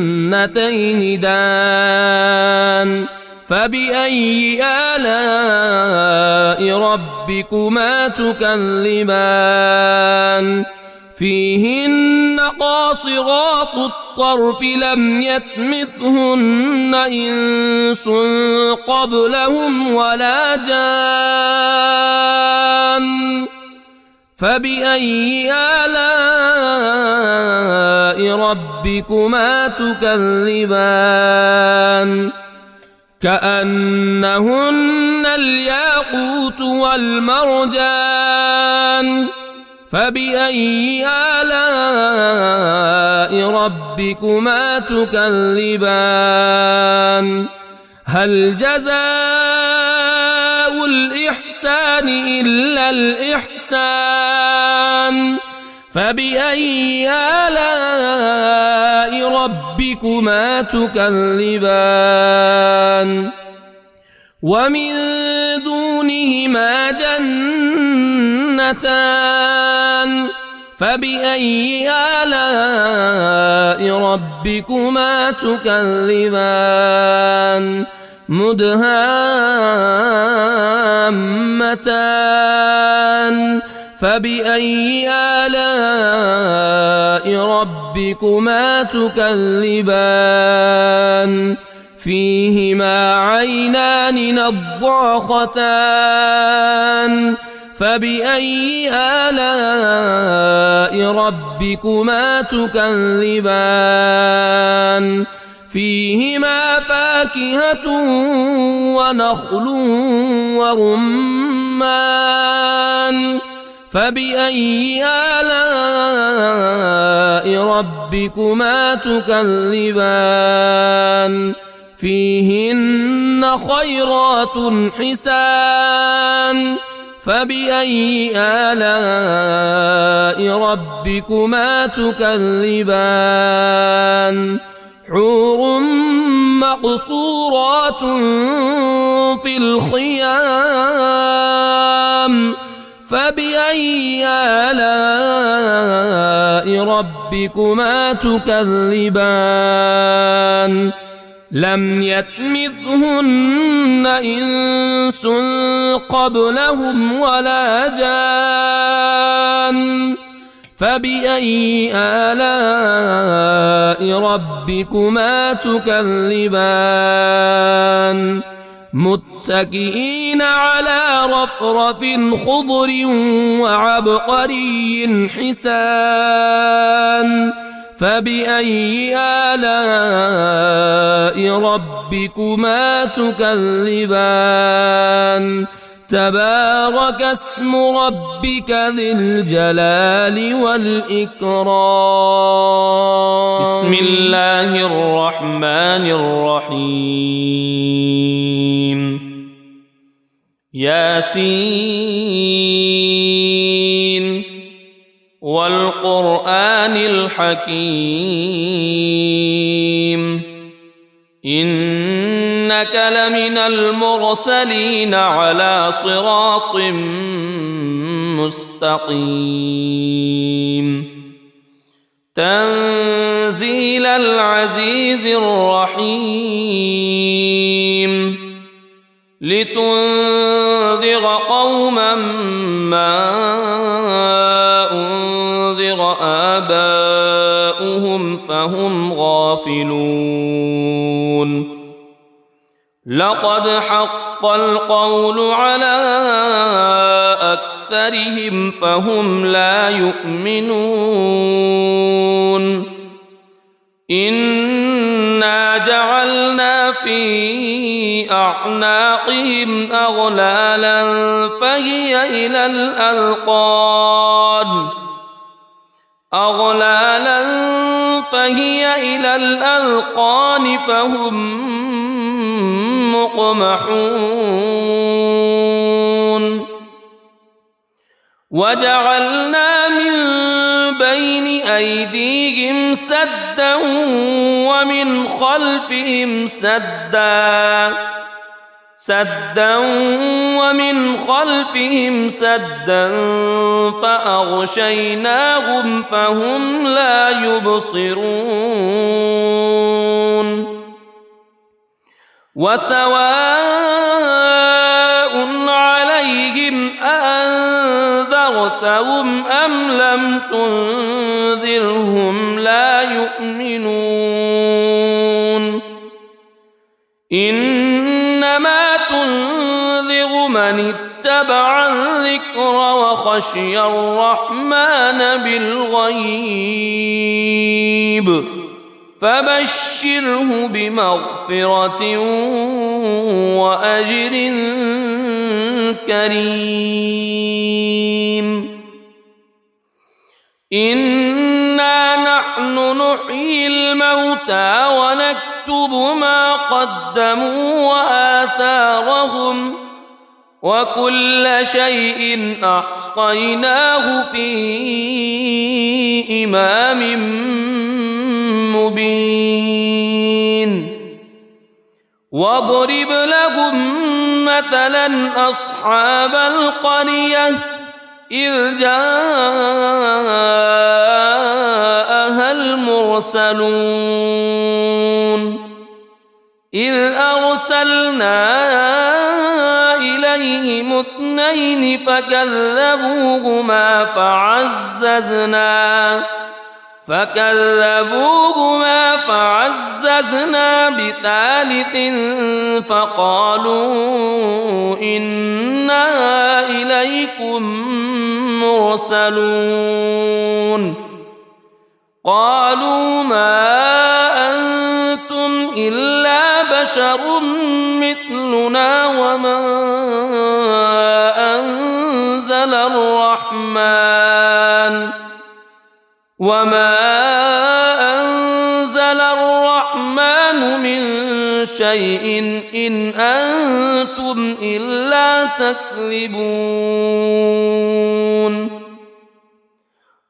دان فبأي آلاء ربكما تكذبان فيهن قاصرات الطرف لم يطمثهن إنس قبلهم ولا جان فبأي آلاء ربكما تكذبان كأنهن الياقوت والمرجان فبأي آلاء ربكما تكذبان هل جزاء الإحسان إلا الإحسان فبأي آلاء ربكما تكذبان ومن دونهما جنتان فبأي آلاء ربكما تكذبان مدهامتان فبأي آلاء ربكما تكذبان فيهما عينان نضاختان فبأي آلاء ربكما تكذبان فيهما فاكهة ونخل ورمان فبأي آلاء ربكما تكذبان فيهن خيرات حسان فبأي آلاء ربكما تكذبان حور مقصورات في الخيام فبأي آلاء ربكما تكذبان لم يطمثهن إنس قبلهم ولا جان فبأي آلاء ربكما تكذبان متكئين على رفرف خضر وعبقري حسان فبأي آلاء ربكما تكذبان تبارك اسم ربك ذي الجلال والإكرام بسم الله الرحمن الرحيم ياسين والقرآن الحكيم إنك لمن المرسلين على صراط مستقيم تنزيل العزيز الرحيم لتنذر قوما ما أنذر آباؤهم فهم غافلون لقد حق القول على أكثرهم فهم لا يؤمنون إنا جعلنا في أعناقهم أغلالا فهي إلى الأذقان فهم مقمحون وجعلنا من بين أيديهم سدا ومن خلفهم سدا فأغشيناهم فهم لا يبصرون وسواء عليهم أأنذرتهم أم لم تنذرهم لا يؤمنون إنما تنذر من اتبع الذكر وخشي الرحمن بالغيب فبشره بمغفرة وأجر كريم إنا نحن نحيي الموتى ونكتب ما قدموا وآثارهم وكل شيء أحصيناه في إمام مبين واضرب لهم مثلا أصحاب القرية إذ جاءها المرسلون إذ أرسلنا إليهم اثنين فكذبوهما فعززنا بثالث فقالوا إنا إليكم مرسلون قالوا ما أنتم إلا بشر مثلنا وما أنزل الرحمن من شيء إن أنتم إلا تكذبون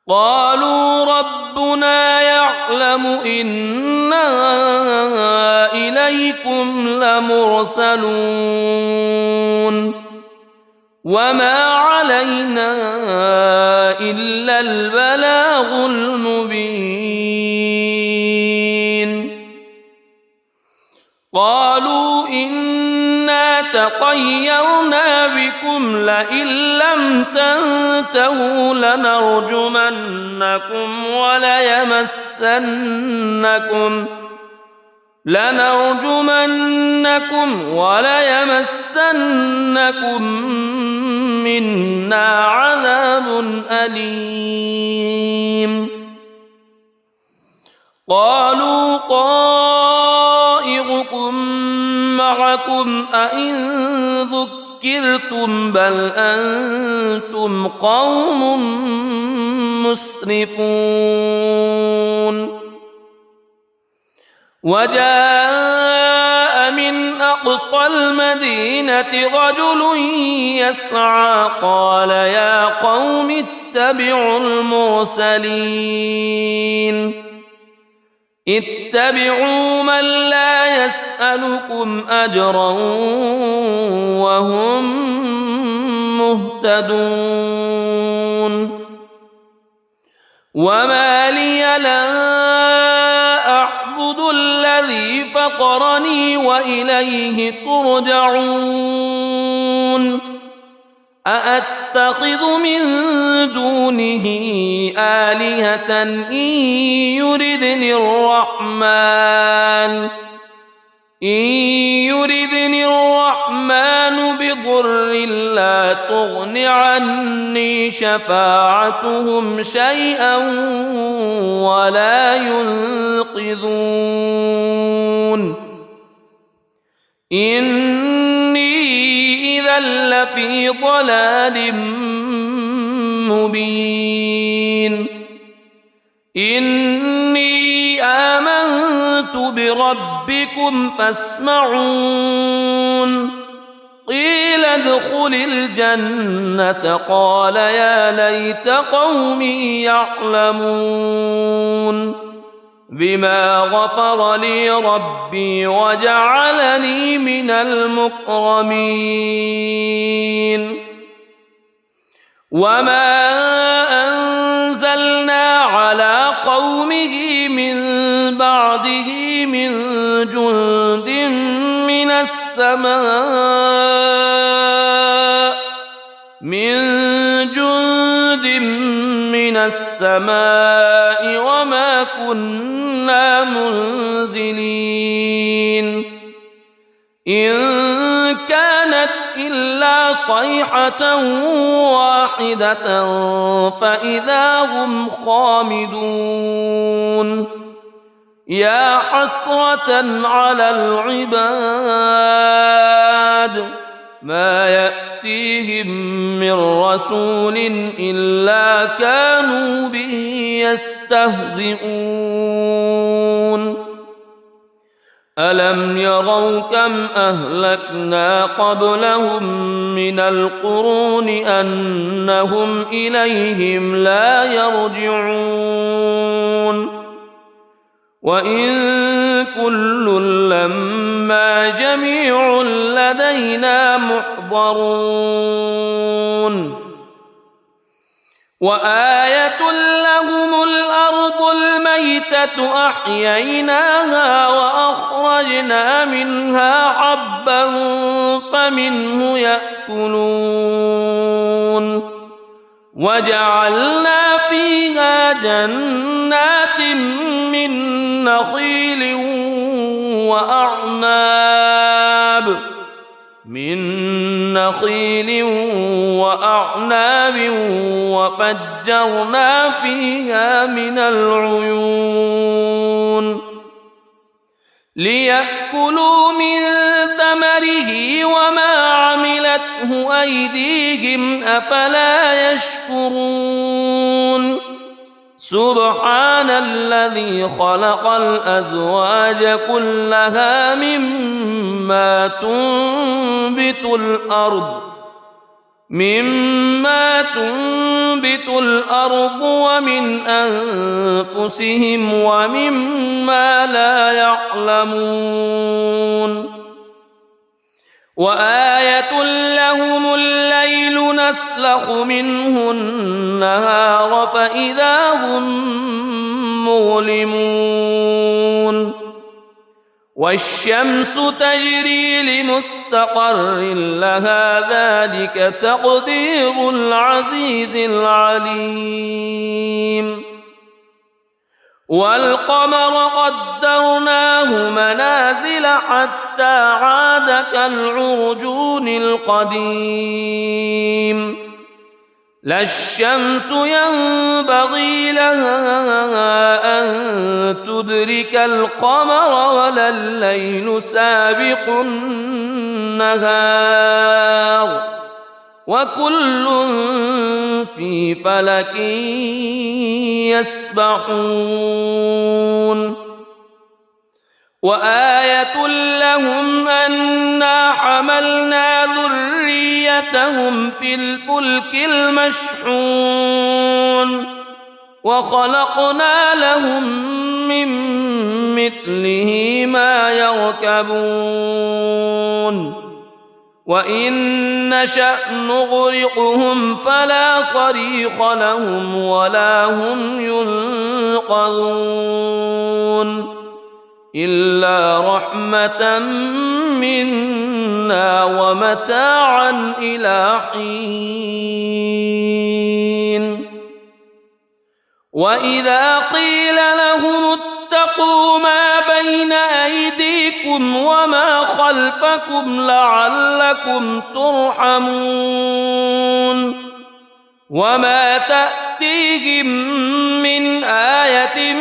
قالوا ربنا يعلم يعلم إنا إليكم لمرسلون وما علينا إلا البلاغ المبين قالوا إنا تطيرنا بكم لئن لم تنتهوا لنرجمنكم وليمسنكم منا عذاب أليم قالوا طائركم معكم أئن ذكرتم بل أنتم قوم مسرفون وجاء من أقصى المدينة رجل يسعى قال يا قوم اتبعوا اتبعوا من لا يسألكم أجرا وهم مهتدون وما لي لا أعبد الذي فطرني وإليه ترجعون أأتخذ من دونه آلهة إن يردني الرحمن بضر لا تغن عني شفاعتهم شيئا ولا ينقذون إني إذا لفي ضلال مبين إني آمنت بربكم فاسمعون قيل ادخل الجنة قال يا ليت قومي يعلمون بما غفر لي ربي وجعلني من المكرمين وما أنزلنا على قومه من بعده من جند من السماء وما كنا منزلين إن كانت إلا صيحة واحدة فإذا هم خامدون يا حسرة على العباد ما يأتيهم من رسول إلا كانوا به يستهزئون ألم يروا كم أهلكنا قبلهم من القرون أنهم إليهم لا يرجعون وإن كل لما جميع لدينا محضرون وآية لهم الأرض الميتة أحييناها وأخرجنا منها حبا فمنه يأكلون وجعلنا فيها جنات من نخيل وأعناب وفجرنا فيها من العيون ليأكلوا من ثمره وما عملته أيديهم أفلا يشكرون سبحان الذي خلق الأزواج كلها مما تنبت الأرض مما تنبت الأرض ومن أنفسهم ومما لا يعلمون وآية لهم الليل نسلخ منه النهار فإذا هم مظلمون والشمس تجري لمستقر لها ذلك تقدير العزيز العليم والقمر قدرناه منازل حتى عاد كالعرجون القديم لا الشمس ينبغي لها أن تدرك القمر ولا الليل سابق النهار وكل في فلك يسبحون وآية لهم أنا حملنا ذريتهم في الفلك المشحون وخلقنا لهم من مثله ما يركبون وإن نشأ نغرقهم فلا صريخ لهم ولا هم ينقذون إلا رحمة منا ومتاعا إلى حين وإذا قيل لهم اتقوا ما بين أيديكم وما خلفكم لعلكم ترحمون وما تأتيهم من آية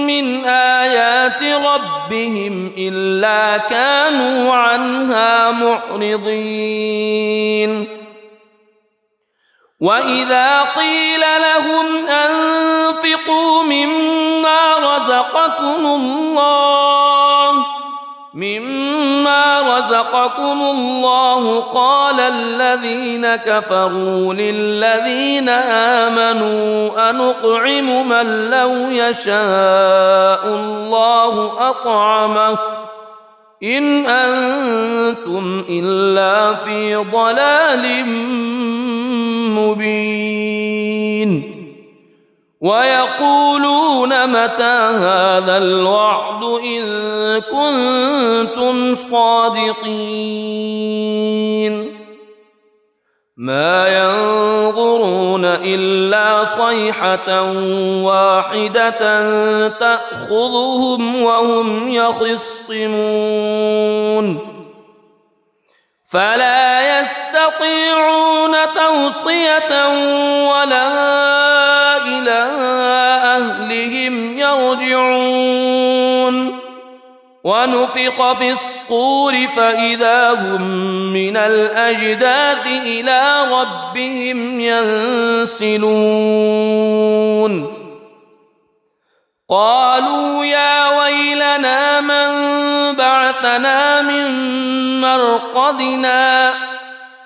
من آيات ربهم إلا كانوا عنها معرضين وإذا قيل لهم أنفقوا مما رزقكم الله قال الذين كفروا للذين آمنوا أنطعم من لو يشاء الله أطعمه إن أنتم إلا في ضلال مبين ويقولون متى هذا الوعد إن كنتم صادقين ما ينظرون إلا صيحة واحدة تأخذهم وهم يخصمون فلا يستطيعون توصية ولا إلى أهلهم يرجعون ونفخ في الصور فإذا هم من الأجداث إلى ربهم ينسلون قالوا يا ويلنا من بعثنا من مرقدنا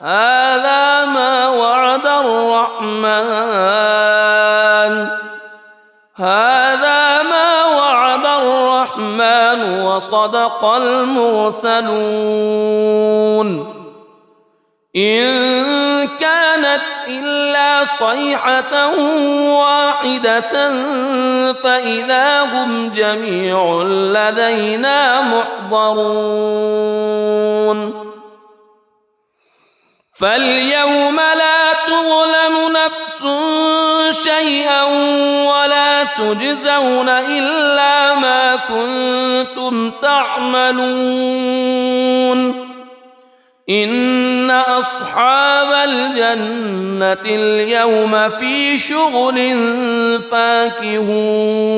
هذا ما وعد الرحمن وصدق المرسلون إن كانت إلا صيحة واحدة فإذا هم جميع لدينا محضرون فاليوم لا تظلم نفس شيئا ولا تجزون إلا ما كنتم تعملون إن أصحاب الجنة اليوم في شغل فاكهون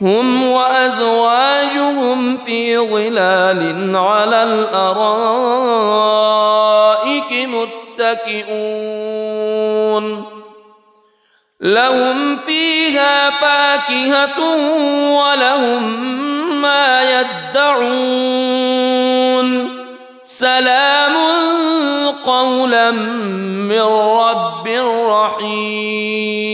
هم وأزواجهم في ظلال على الأرائك متكئون لهم فيها فاكهة ولهم ما يدعون سلام قولا من رب رحيم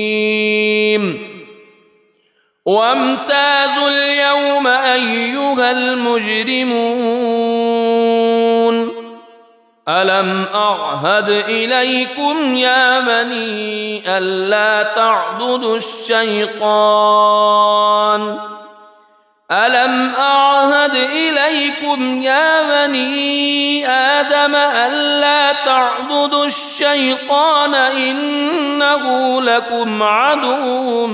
وامتازوا اليوم أيها المجرمون ألم أعهد إليكم يا بني ألا تعبدوا الشيطان ألم أعهد إليكم يا بني آدم ألا تعبدوا الشيطان إنه لكم عدو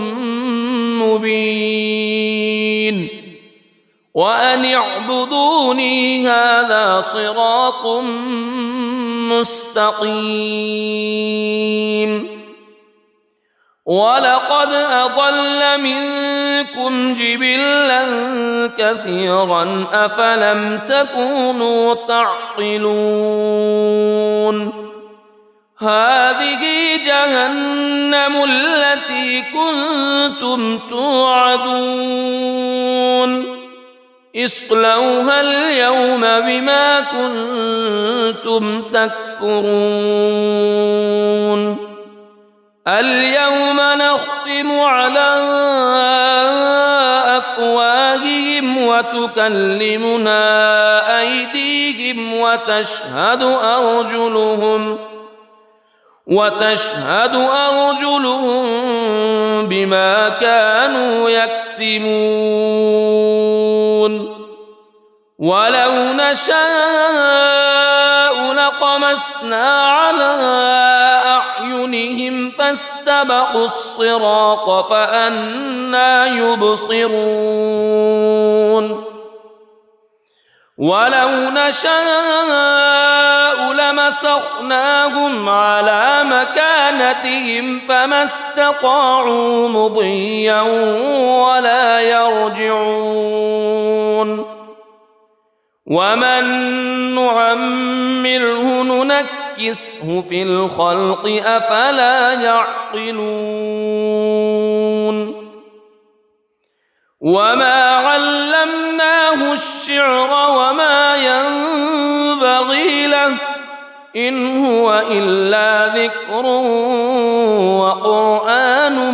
مبين وأن اعبدوني هذا صراط مستقيم ولقد أضل منكم جبلا كثيرا أفلم تكونوا تعقلون هذه جهنم التي كنتم توعدون اصلوها اليوم بما كنتم تكفرون اليوم نختم على أفواههم وتكلمنا أيديهم وتشهد أرجلهم بما كانوا يكسبون ولو نشاء لطمسنا على أعينهم فاستبقوا الصراط فأنى يبصرون ولو نشاء لمسخناهم على مكانتهم فما استطاعوا مضيا ولا يرجعون ومن نعمره ننكسه في الخلق أفلا يعقلون وما علمناه الشعر وما ينبغي له إن هو إلا ذكر وقرآن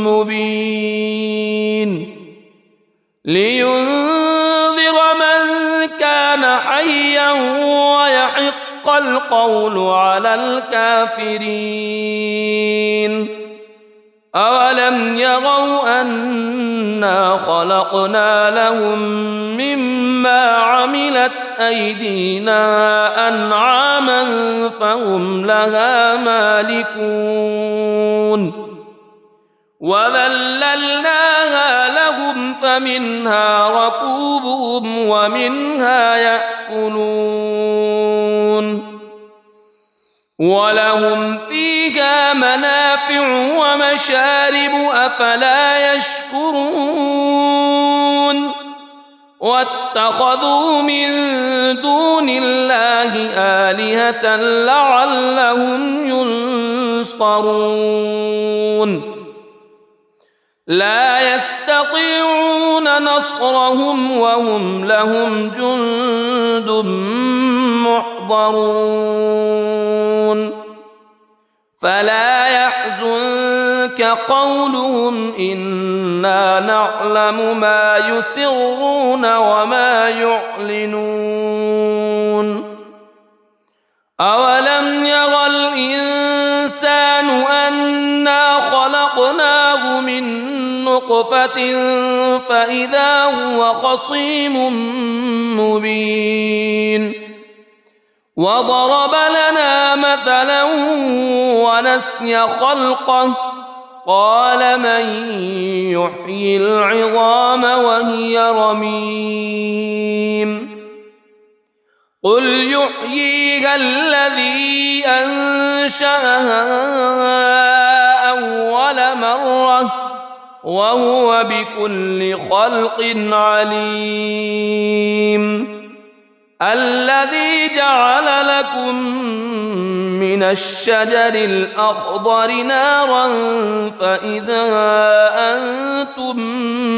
مبين لينذر من كان حيا ويحق القول على الكافرين أولم يروا أنا خلقنا لهم مما عملت أيدينا أنعاما فهم لها مالكون وذللناها لهم فمنها ركوبهم ومنها يأكلون ولهم فيها منافع ومشارب أفلا يشكرون واتخذوا من دون الله آلهة لعلهم ينصرون لا يستطيعون نصرهم وهم لهم جند محضرون فلا يحزنك قولهم إنا نعلم ما يسرون وما يعلنون أولم يرى الإنسان أنا خلقناه من نطفة فإذا هو خصيم مبين وضرب لنا مثلا ونسي خلقه قال من يحيي العظام وهي رميم قل يحييها الذي أنشأها أول مرة وهو بكل خلق عليم الذي جعل لكم من الشجر الأخضر نارا فإذا أنتم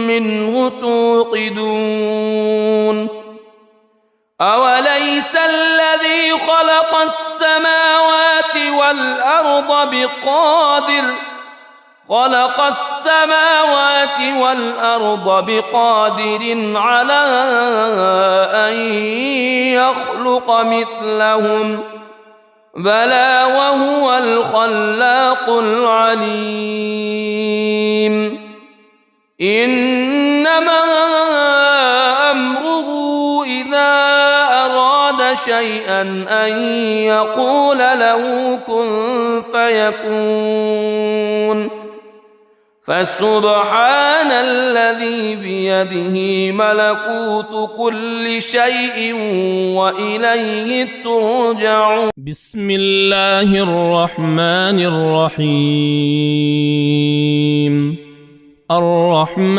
منه توقدون أوليس الذي خلق خلق السماوات والأرض بقادر على أن يخلق مثلهم بلى وهو الخلاق العليم إنما أمره إذا أراد شيئا أن يقول له كن فيكون فسبحان الذي بيده ملكوت كل شيء وإليه ترجعون. بسم الله الرحمن الرحيم. الرحمن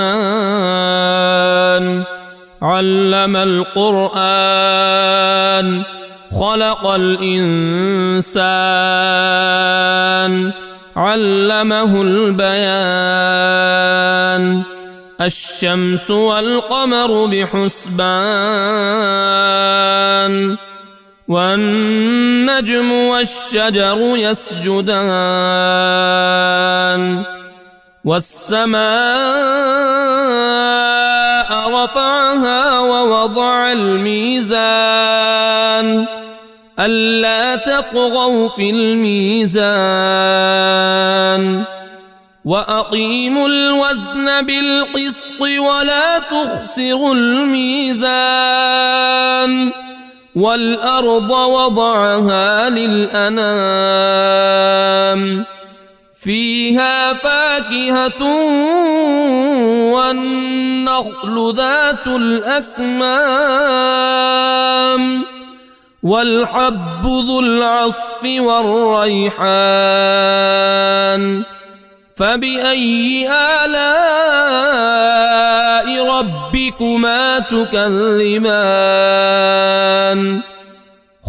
علم القرآن خلق الإنسان علمه البيان الشمس والقمر بحسبان والنجم والشجر يسجدان والسماء رفعها ووضع الميزان ألا تطغوا في الميزان وأقيموا الوزن بالقسط ولا تخسروا الميزان والأرض وضعها للأنام فيها فاكهة والنخل ذات الأكمام والحب ذو العصف والريحان فبأي آلاء ربكما تكذبان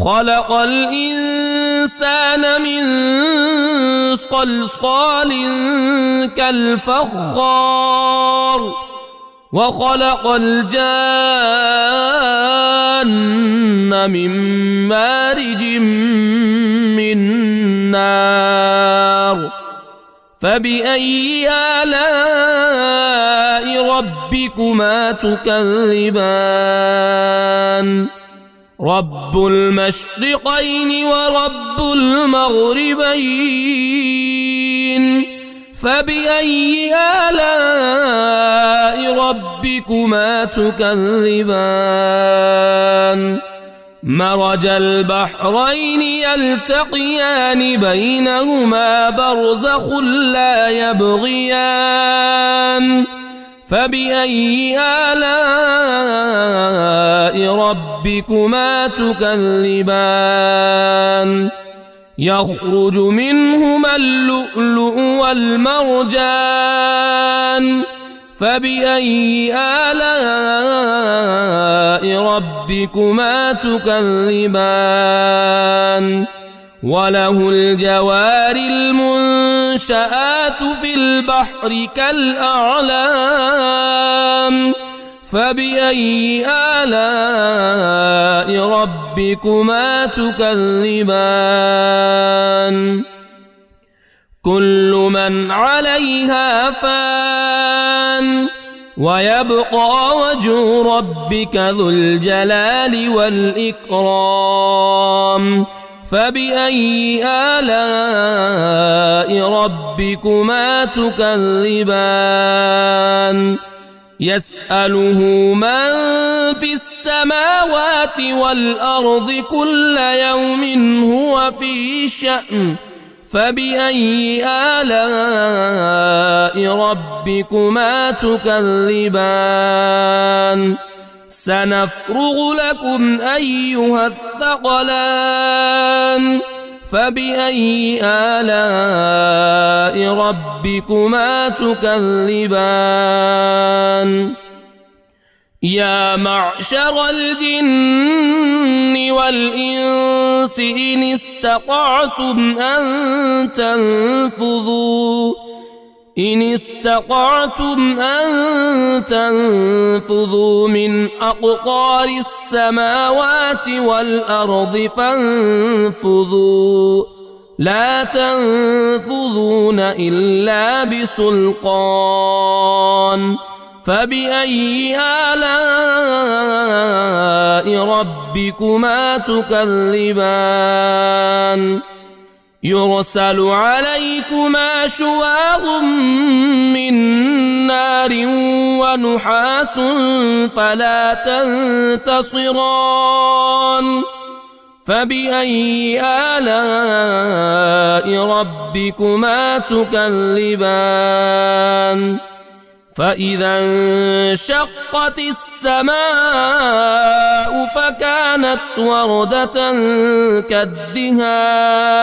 خلق الإنسان من صلصال كالفخار وخلق الجان من مارج من نار فبأي آلاء ربكما تكذبان رب المشرقين ورب المغربين فبأي آلاء ربكما تكذبان مرج البحرين يلتقيان بينهما برزخ لا يبغيان فبأي آلاء ربكما تكذبان يخرج منهما اللؤلؤ والمرجان فبأي آلاء ربكما تكذبان وله الجوار المنشآت في البحر كالأعلام فبأي آلاء ربكما تكذبان كل من عليها فان ويبقى وجه ربك ذو الجلال والإكرام فبأي آلاء ربكما تكذبان يسأله من في السماوات والأرض كل يوم هو في شأن فبأي آلاء ربكما تكذبان سنفرغ لكم أيها الثقلان فبأي آلاء ربكما تكذبان يا معشر الجن والإنس إن استطعتم أن تنفذوا من أقطار السماوات والأرض فانفذوا لا تنفذون إلا بسلطان فبأي آلاء ربكما تكذبان يرسل عليكما شواظ من نار ونحاس فلا تنتصران فبأي آلاء ربكما تكذبان فإذا انشقت السماء فكانت وردة كالدهان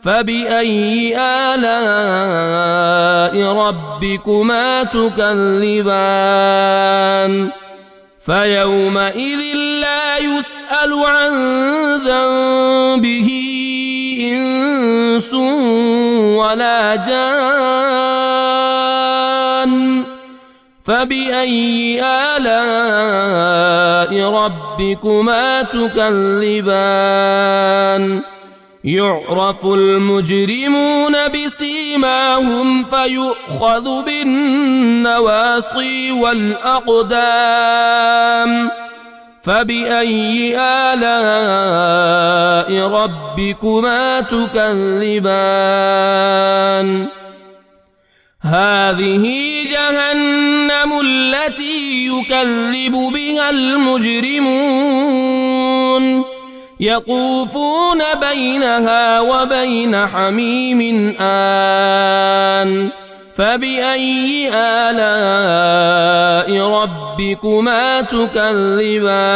فبأي آلاء ربكما تكذبان فيومئذ لا يسأل عن ذنبه إنس ولا جان فبأي آلاء ربكما تكذبان يعرف المجرمون بسيماهم فيؤخذ بالنواصي والأقدام فبأي آلاء ربكما تكذبان هذه جهنم التي يكذب بها المجرمون يطوفون بينها وبين حميم آن فبأي آلاء ربكما تكذبان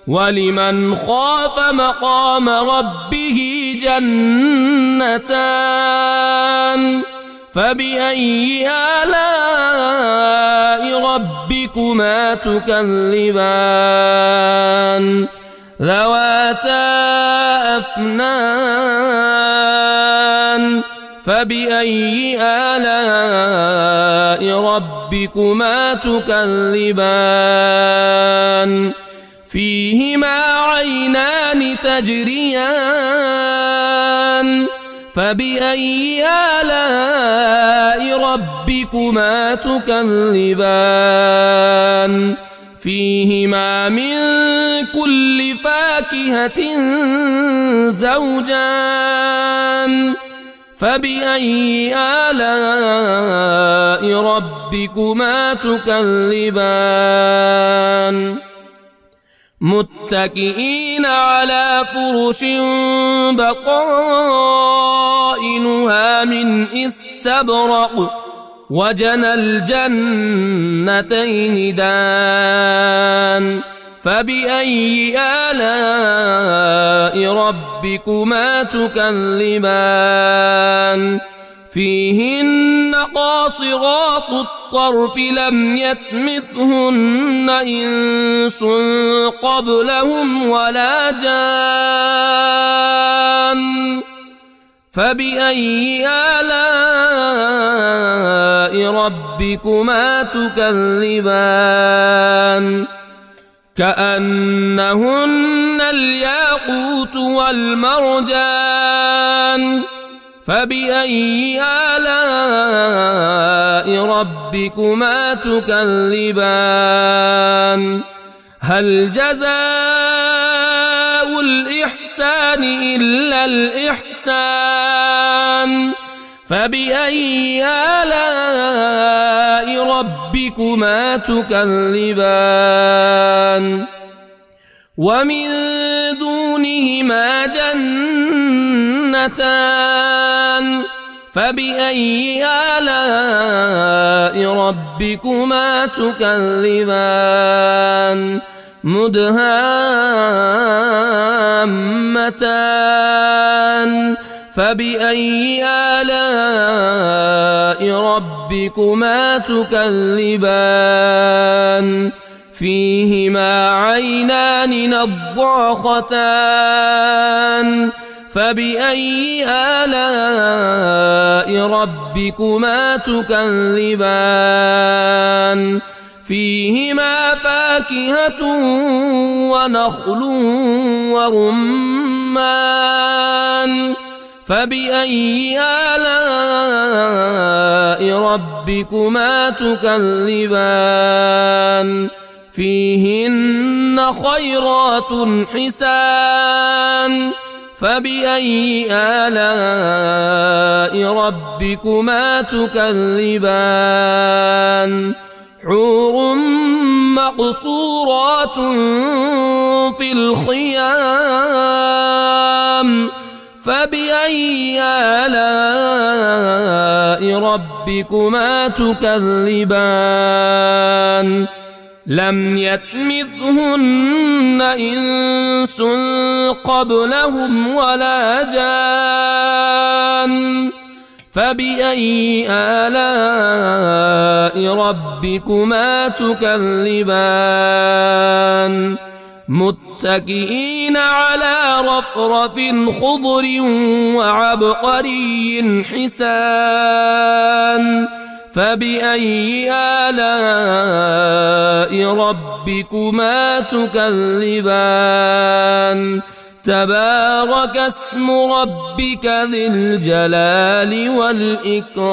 ولمن خاف مقام ربه جنتان فبأي آلاء ربكما تكذبان ذواتا أفنان فبأي آلاء ربكما تكذبان فيهما عينان تجريان فبأي آلاء ربكما تكذبان فيهما من كل فاكهة زوجان فبأي آلاء ربكما تكذبان متكئين على فرش بطائنها من استبرق وجنى الجنتين دان فبأي آلاء ربكما تكذبان فيهن قاصرات الطرف لم يطمثهن إنس قبلهم ولا جان فبأي آلاء ربكما تكذبان كأنهن الياقوت والمرجان فبأي آلاء ربكما تكذبان هل جزاء الإحسان إلا الإحسان فبأي آلاء ربكما تكذبان ومن دونهما جنتان فبأي آلاء ربكما تكذبان مدهامتان فبأي آلاء ربكما تكذبان فيهما عينان نضاختان فبأي آلاء ربكما تكذبان فيهما فاكهة ونخل ورمان فبأي آلاء ربكما تكذبان فيهن خيرات حسان فبأي آلاء ربكما تكذبان حور مقصورات في الخيام فبأي آلاء ربكما تكذبان لم يطمثهن إنس قبلهم ولا جان فبأي آلاء ربكما تكذبان متكئين على رفرف خضر وعبقري حسان فبأي آلاء ربكما تكذبان تبارك اسم ربك ذي الجلال والإكرام